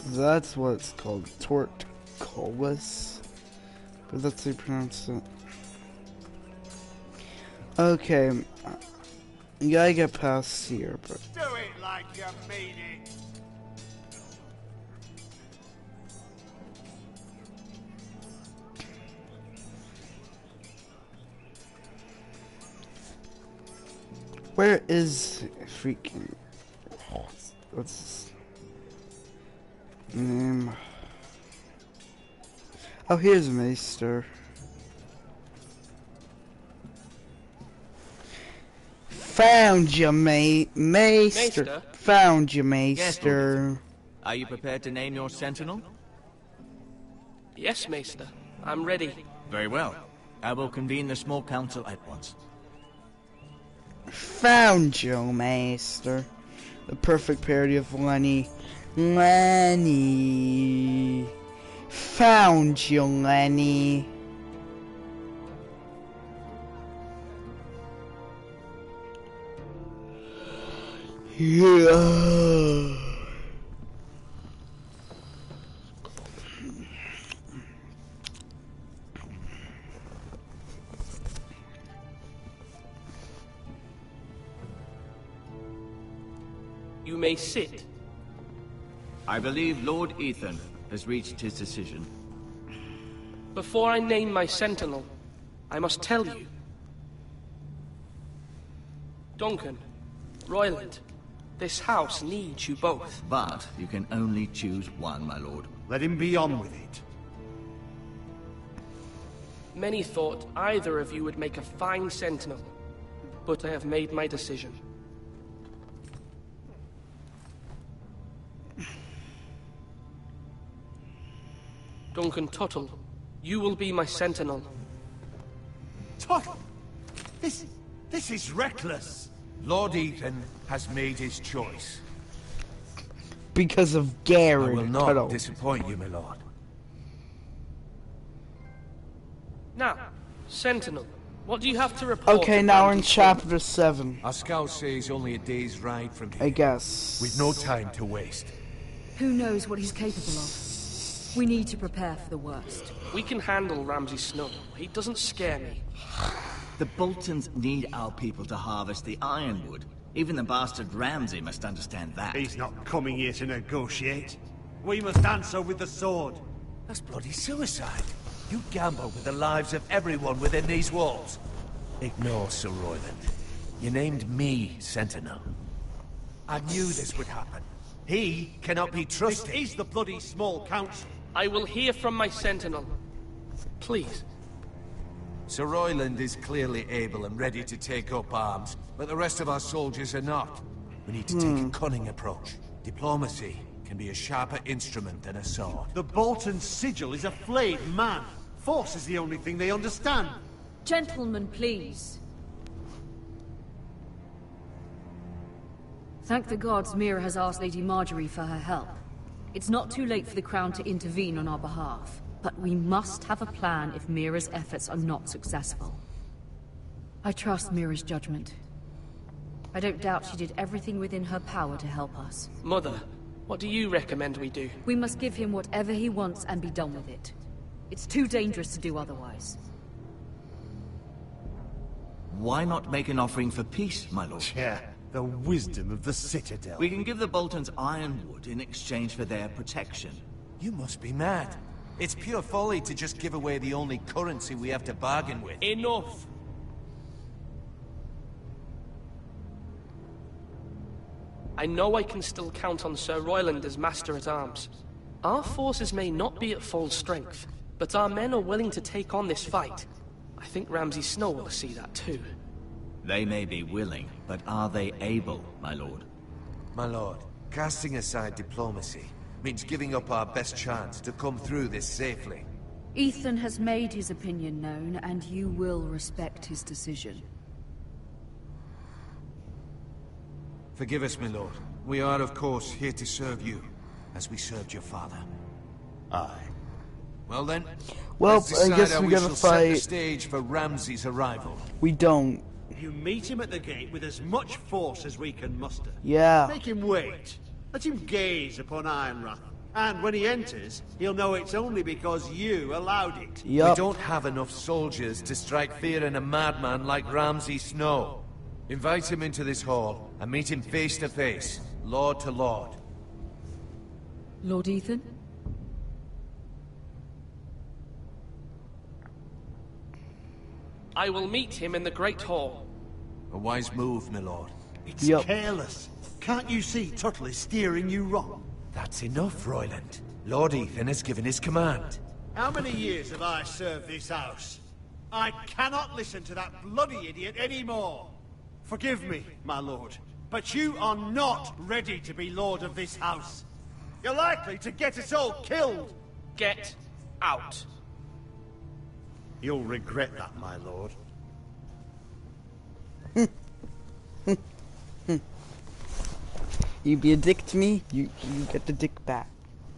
That's what it's called, Tortcullis, but that's how you pronounce it. Okay, you gotta get past here, but Do it like you mean it. where is freaking? What's his name? Oh, here's Maester. Found you, Maester. Found you, Maester. Yes, are you prepared to name your sentinel? Yes, Maester. I'm ready. Very well. I will convene the small council at once. Found you, Maester. The perfect parody of Lenny. Lenny. Found you, Lenny. Yeah. You may sit. I believe Lord Ethan has reached his decision. Before I name my sentinel, I must tell you. Duncan, Royland, this house needs you both. But you can only choose one, my lord. Let him be on with it. Many thought either of you would make a fine sentinel, but I have made my decision. Duncan Tuttle, you will be my sentinel. Tuttle! This is reckless. Lord Ethan has made his choice. Because of Garrett. I will not Tuttle. disappoint you, my lord. Now, sentinel, what do you have to report? Okay, now we're in chapter 7. Our scouts say he's only a day's ride from here. I guess. We've no time to waste. Who knows what he's capable of? We need to prepare for the worst. We can handle Ramsay Snow. He doesn't scare me. The Boltons need our people to harvest the ironwood. Even the bastard Ramsay must understand that. He's not coming here to negotiate. We must answer with the sword. That's bloody suicide. You gamble with the lives of everyone within these walls. Ignore Sir Royland. You named me Sentinel. I knew this would happen. He cannot be trusted. This is the bloody small council. I will hear from my sentinel. Please. Sir Royland is clearly able and ready to take up arms, but the rest of our soldiers are not. We need to take a cunning approach. Diplomacy can be a sharper instrument than a sword. The Bolton sigil is a flayed man. Force is the only thing they understand. Gentlemen, please. Thank the gods Mira has asked Lady Marjorie for her help. It's not too late for the Crown to intervene on our behalf, but we must have a plan if Mira's efforts are not successful. I trust Mira's judgment. I don't doubt she did everything within her power to help us. Mother, what do you recommend we do? We must give him whatever he wants and be done with it. It's too dangerous to do otherwise. Why not make an offering for peace, my lord? Yeah, the wisdom of the Citadel. We can give the Boltons ironwood in exchange for their protection. You must be mad. It's pure folly to just give away the only currency we have to bargain with. Enough! I know I can still count on Sir Royland as Master-at-Arms. Our forces may not be at full strength, but our men are willing to take on this fight. I think Ramsay Snow will see that too. They may be willing, but are they able, my lord? My lord, casting aside diplomacy means giving up our best chance to come through this safely. Ethan has made his opinion known, and you will respect his decision. Forgive us, my lord. We are, of course, here to serve you, as we served your father. Aye. Well then, well, let's decide I guess how we we gotta shall set fight. the stage for Ramsay's arrival. We don't. You meet him at the gate with as much force as we can muster. Yeah. Make him wait. Let him gaze upon Ironrath. And when he enters, he'll know it's only because you allowed it. Yep. We don't have enough soldiers to strike fear in a madman like Ramsay Snow. Invite him into this hall and meet him face to face, lord to lord. Lord Ethan? I will meet him in the Great Hall. A wise move, my lord. It's careless. Can't you see Tuttle is steering you wrong? That's enough, Royland. Lord Ethan has given his command. How many years have I served this house? I cannot listen to that bloody idiot anymore. Forgive me, my lord, but you are not ready to be lord of this house. You're likely to get us all killed. Get out. You'll regret that, my lord. You be a dick to me, you get the dick back.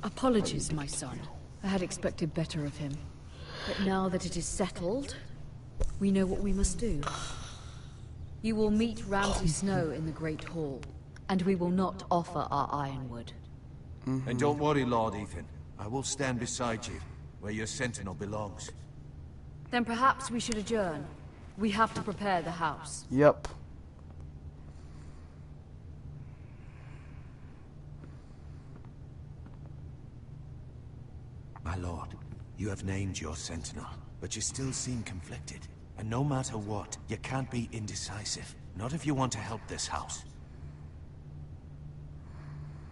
Apologies, my son. I had expected better of him. But now that it is settled, we know what we must do. You will meet Ramsay Snow in the Great Hall, and we will not offer our ironwood. And don't worry, Lord Ethan. I will stand beside you, where your sentinel belongs. Then perhaps we should adjourn. We have to prepare the house. Yep. My lord, you have named your sentinel, but you still seem conflicted. And no matter what, you can't be indecisive. Not if you want to help this house.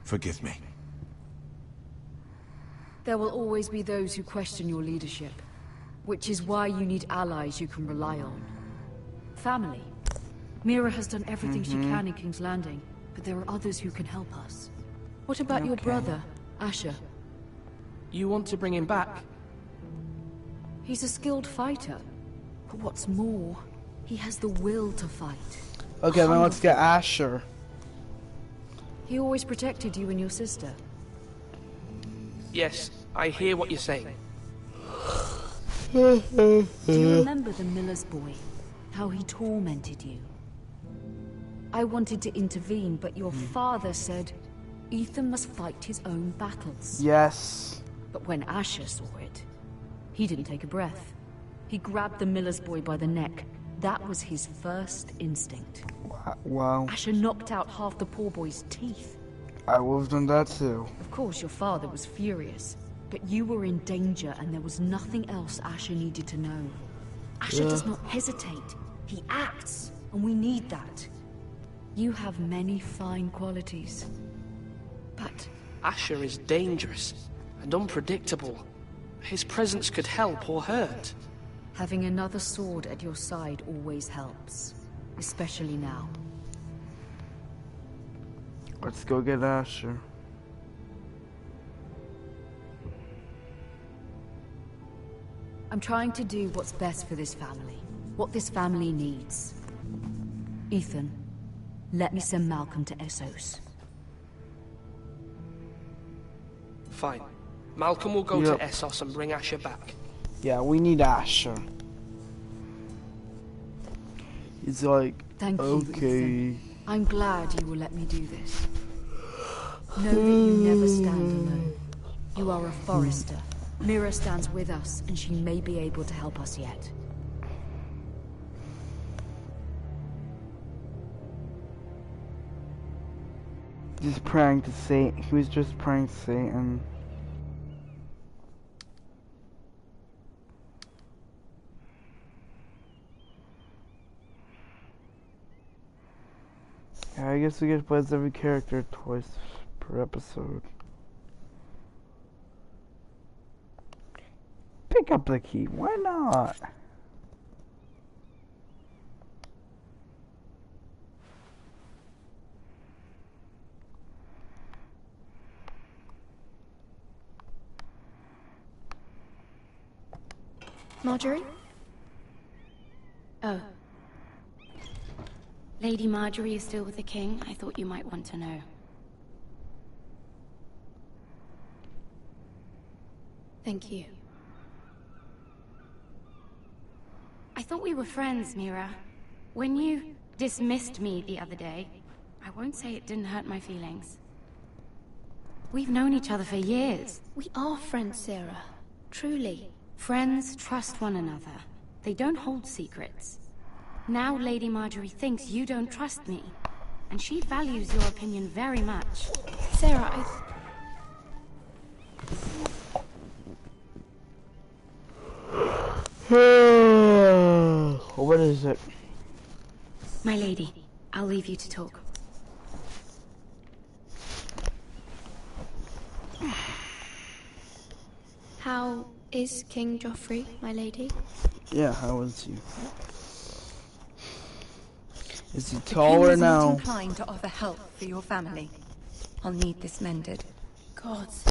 Forgive me. There will always be those who question your leadership, which is why you need allies you can rely on. Family. Mira has done everything she can in King's Landing, but there are others who can help us. What about your brother, Asher? You want to bring him back? He's a skilled fighter. But what's more, he has the will to fight. Okay, then let's get Asher. He always protected you and your sister. Yes, I hear what you're saying. Do you remember the miller's boy? How he tormented you? I wanted to intervene, but your father said Ethan must fight his own battles. Yes. But when Asher saw it, he didn't take a breath. He grabbed the miller's boy by the neck. That was his first instinct. Wow. Asher knocked out half the poor boy's teeth. I would have done that too. Of course, your father was furious. But you were in danger, and there was nothing else Asher needed to know. Asher does not hesitate. He acts, and we need that. You have many fine qualities. But Asher is dangerous and unpredictable. His presence could help or hurt. having another sword at your side always helps. Especially now. Let's go get Asher. I'm trying to do what's best for this family. What this family needs. Ethan, let me send Malcolm to Essos. Fine. Malcolm will go to Essos and bring Asher back. Yeah, we need Asher. He's like, Thank you, okay. Ethan. I'm glad you will let me do this. Know that you never stand alone. You are a Forrester, Mira stands with us, and she may be able to help us yet. Just praying to Satan. He was just praying to Satan. Yeah, I guess we get to play as every character twice per episode. Pick up the key. Why not? Marjorie? Oh. Lady Marjorie is still with the king. I thought you might want to know. Thank you. I thought we were friends, Mira. When you dismissed me the other day, I won't say it didn't hurt my feelings. We've known each other for years. We are friends, Sarah. Truly. Friends trust one another. They don't hold secrets. Now Lady Marjorie thinks you don't trust me, and she values your opinion very much. Sarah, What is it? My lady, I'll leave you to talk. how is King Joffrey, my lady? Yeah, how is he? Is he taller now? The king is not inclined to offer help for your family. I'll need this mended. Gods.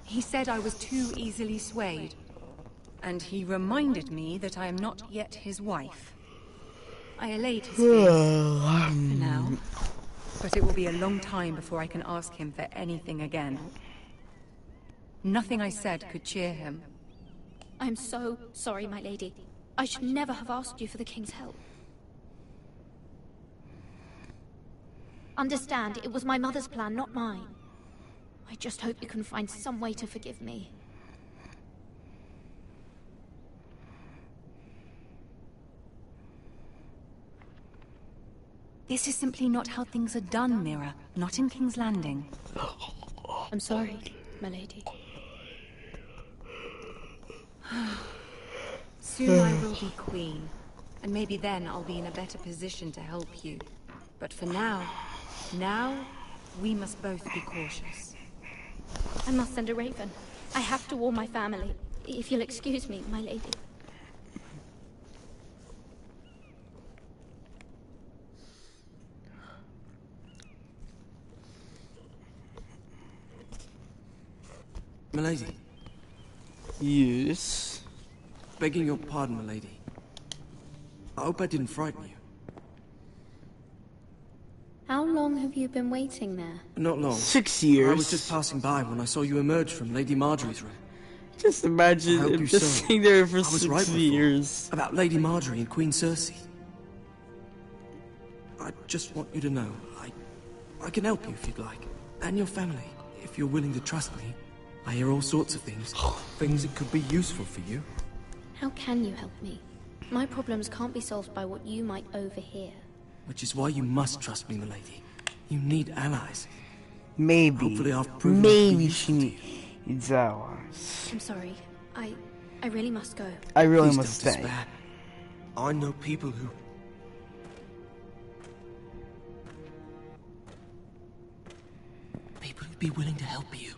He said I was too easily swayed. And he reminded me that I am not yet his wife. I allayed his fears for now. But it will be a long time before I can ask him for anything again. Nothing I said could cheer him. I'm so sorry, my lady. I should never have asked you for the king's help. Understand, it was my mother's plan, not mine. I just hope you can find some way to forgive me. This is simply not how things are done, Mira. Not in King's Landing. I'm sorry, my lady. Soon I will be queen, and maybe then I'll be in a better position to help you. But for now, we must both be cautious. I must send a raven. I have to warn my family. If you'll excuse me, my lady. Milady. Yes? Begging your pardon, milady. I hope I didn't frighten you. How long have you been waiting there? Not long. 6 years. I was just passing by when I saw you emerge from Lady Marjorie's room. Just imagine him just sitting there for 6 years. About Lady Marjorie and Queen Cersei. I just want you to know, I can help you if you'd like. And your family, if you're willing to trust me. I hear all sorts of things. Things that could be useful for you. How can you help me? My problems can't be solved by what you might overhear. Which is why you must trust me, milady. You need allies. Maybe. Hopefully I've proven Maybe she needs allies. I'm sorry. I really must go. I really Please must don't stay. despair. I know people who... People who'd be willing to help you.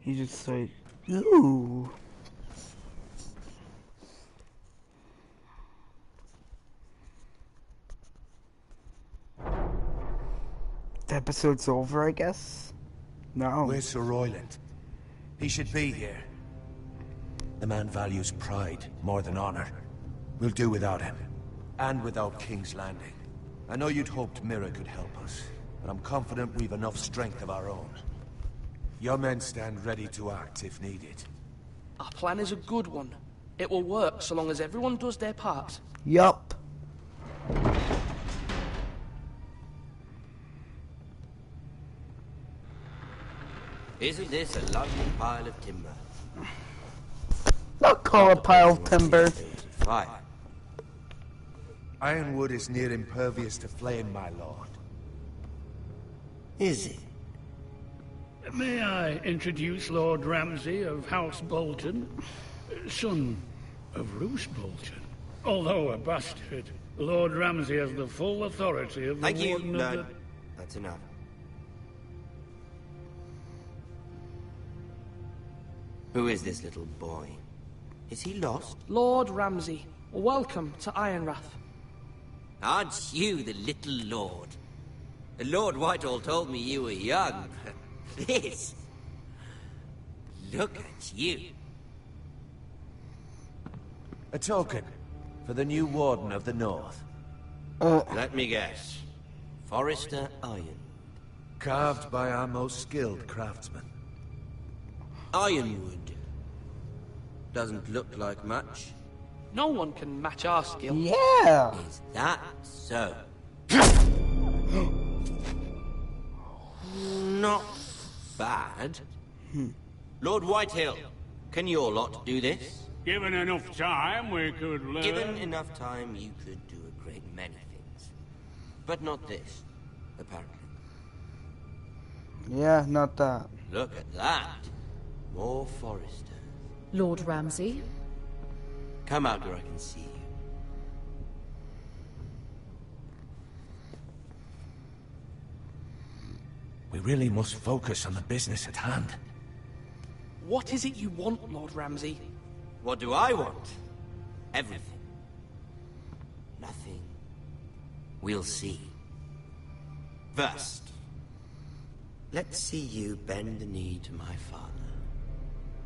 He just like, ooh. The episode's over, I guess? No. Where's Sir Royland? He should be here. The man values pride more than honor. We'll do without him. And without King's Landing. I know you'd hoped Mira could help us, but I'm confident we've enough strength of our own. Your men stand ready to act if needed. Our plan is a good one. It will work so long as everyone does their part. Yup. Isn't this a lovely pile of timber? Not call a pile of timber. Fire. Ironwood is near impervious to flame, my lord. Is it? May I introduce Lord Ramsay of House Bolton, son of Roose Bolton. Although a bastard, Lord Ramsay has the full authority of the Warden of the... That's enough. Who is this little boy? Is he lost? Lord Ramsay, welcome to Ironrath. Aren't you the little lord? Lord Whitehall told me you were young. This... Look at you. A token for the new Warden of the North. Let me guess. Forrester Iron. Carved by our most skilled craftsmen. Ironwood. Doesn't look like much. No one can match our skill. Yeah. Is that so? Not bad. Lord Whitehill, can your lot do this? Given enough time, we could learn... Given enough time, you could do a great many things. But not this, apparently. Yeah, not that. Look at that. More Forresters. Lord Ramsay? Come out where I can see you. We really must focus on the business at hand. What is it you want, Lord Ramsay? What do I want? Everything. Nothing. We'll see. First, let's see you bend the knee to my father,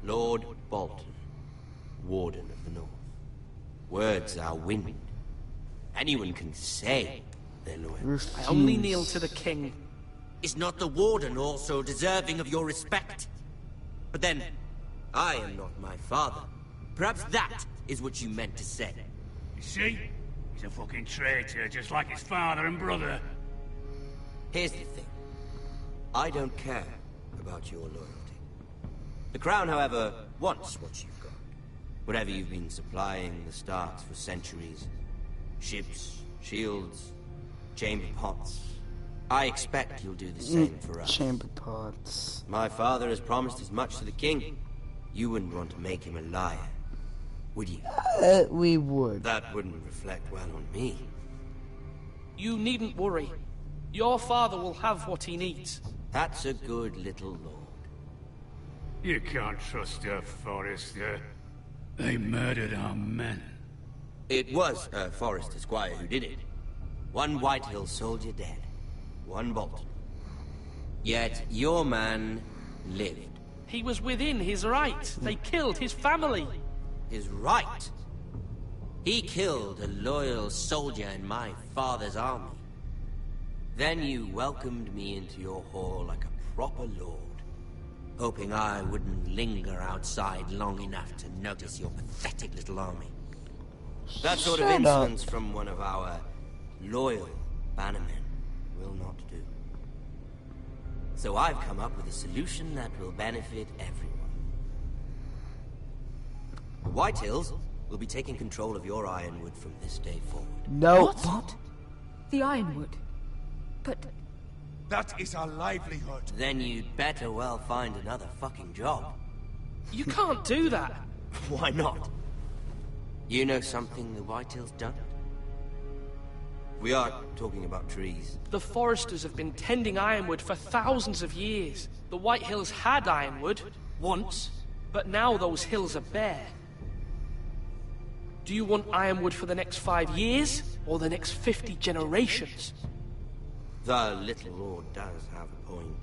Lord Bolton, Warden of the North. Words are wind. Anyone can say they're loyal. I only kneel to the king. Is not the Warden also deserving of your respect? But then, I am not my father. Perhaps that is what you meant to say. You see? He's a fucking traitor, just like his father and brother. Here's the thing. I don't care about your loyalty. The Crown, however, wants what you've got. Whatever you've been supplying the Starks for centuries. Ships, shields, chamber pots. I expect you'll do the same for us. Chamber pots. My father has promised as much to the king. You wouldn't want to make him a liar, would you? We would. That wouldn't reflect well on me. You needn't worry. Your father will have what he needs. That's a good little lord. You can't trust her, Forrester. They murdered our men. It was a Forrester squire who did it. One Whitehill soldier dead. One Bolton. Yet your man lived. He was within his right. They killed his family. His right? He killed a loyal soldier in my father's army. Then you welcomed me into your hall like a proper lord, hoping I wouldn't linger outside long enough to notice your pathetic little army. That sort of insolence from one of our loyal bannermen will not do. So I've come up with a solution that will benefit everyone. The Whitehills will be taking control of your Ironwood from this day forward. No. What? The Ironwood? But... That is our livelihood. Then you'd better well find another fucking job. You can't do that. Why not? You know something the Whitehills don't? We are talking about trees. The Foresters have been tending Ironwood for thousands of years. The Whitehills had Ironwood, once, but now those hills are bare. Do you want Ironwood for the next 5 years, or the next 50 generations? The little lord does have a point.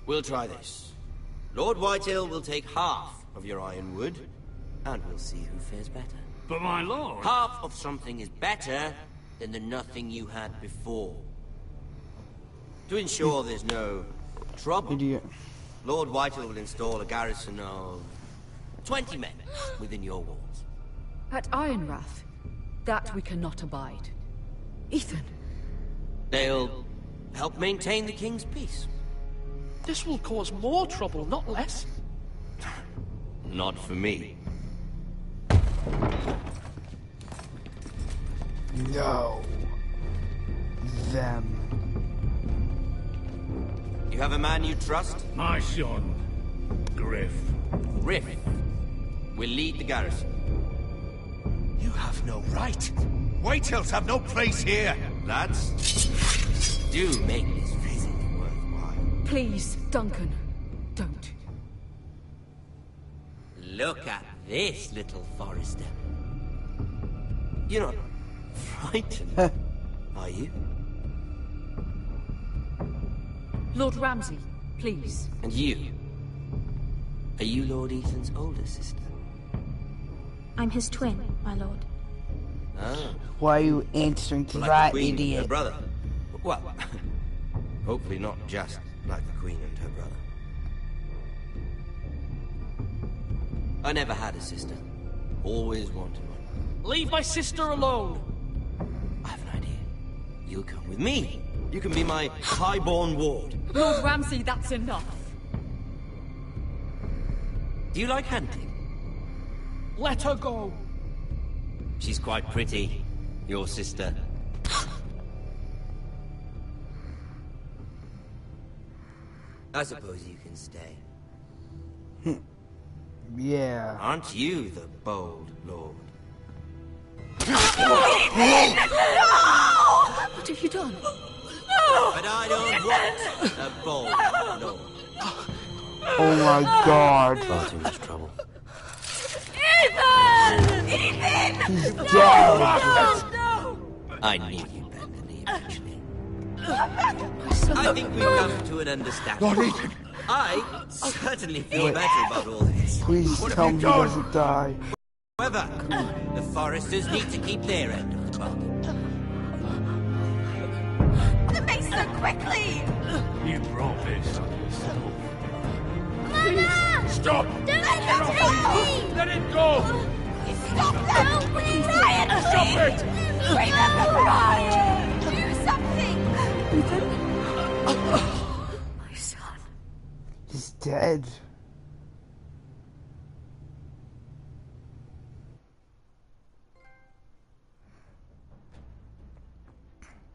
We'll try this. Lord Whitehill will take half of your Ironwood, and we'll see who fares better. But my lord... Half of something is better than the nothing you had before. To ensure there's no trouble, Idiot. Lord Whitehill will install a garrison of 20 men within your walls. At Ironrath, that we cannot abide. Ethan. They'll help maintain the king's peace. This will cause more trouble, not less. Not for me. No. Them. You have a man you trust? My son, Griff. Griff will lead the garrison. You have no right. Whitehills have no place here. Lads, do make this visit worthwhile. Please, Duncan, don't. Look at this, little Forrester. You're not frightened, are you? Lord Ramsay, please. And you? Are you Lord Ethan's older sister? I'm his twin, my lord. Ah. Why are you answering to Like that the Queen idiot? and her brother. Well, hopefully not just like the Queen and her brother. I never had a sister. Always wanted one. Leave my sister alone! I have an idea. You'll come with me. You can be my highborn ward. Lord Ramsay, that's enough. Do you like hunting? Let her go! She's quite pretty, your sister. I suppose you can stay. Yeah. Aren't you the bold lord? What have you done? But I don't want a bold lord. Oh my god. Far too much trouble. Ethan! Ethan! He's No! dead. No! I knew you'd bend the knee eventually. I think we've come to an understanding. Lord Ethan! I certainly feel better about all this. Please tell me he doesn't die. However, the Foresters need to keep their end of the bargain. The mace so quickly! You brought this on yourself. Mama! Stop! Don't let him take me! Let it go! Stop that! Ryan, Stop please! it! Remember Ryan! Do something! My son. He's dead.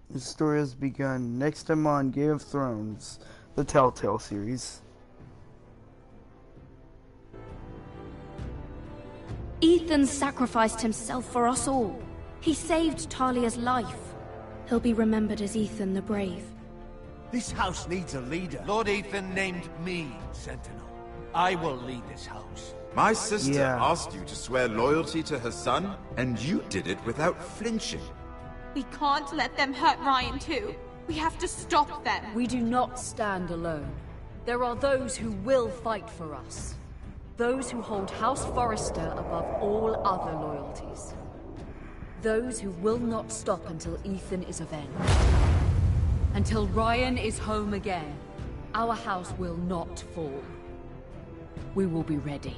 The story has begun. Next time on Game of Thrones, the Telltale series. Ethan sacrificed himself for us all. He saved Talia's life. He'll be remembered as Ethan the Brave. This house needs a leader. Lord Ethan named me Sentinel. I will lead this house. My sister Yeah. asked you to swear loyalty to her son, and you did it without flinching. We can't let them hurt Ryan too. We have to stop them. We do not stand alone. There are those who will fight for us. Those who hold House Forrester above all other loyalties. Those who will not stop until Ethan is avenged. Until Ryan is home again, our house will not fall. We will be ready.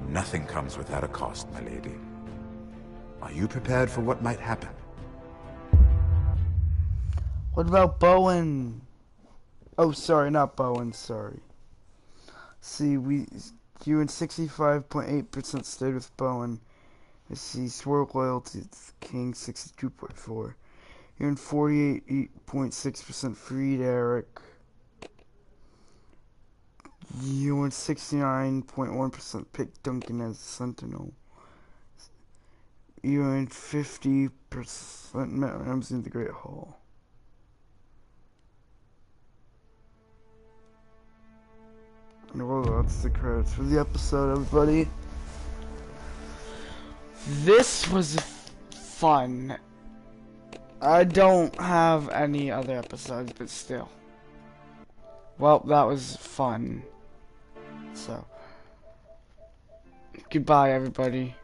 Nothing comes without a cost, my lady. Are you prepared for what might happen? What about Bowen? Oh, sorry, not Bowen, sorry. See, you and 65.8% stayed with Bowen. I see, swore loyalty to the king, 62.4%. You and 48.6% freed Eric. You and 69.1% picked Duncan as Sentinel. You and 50% met Ramsay in the Great Hall. Well, that's the credits for the episode, everybody. This was fun. I don't have any other episodes, but still. Well, that was fun. So, goodbye, everybody.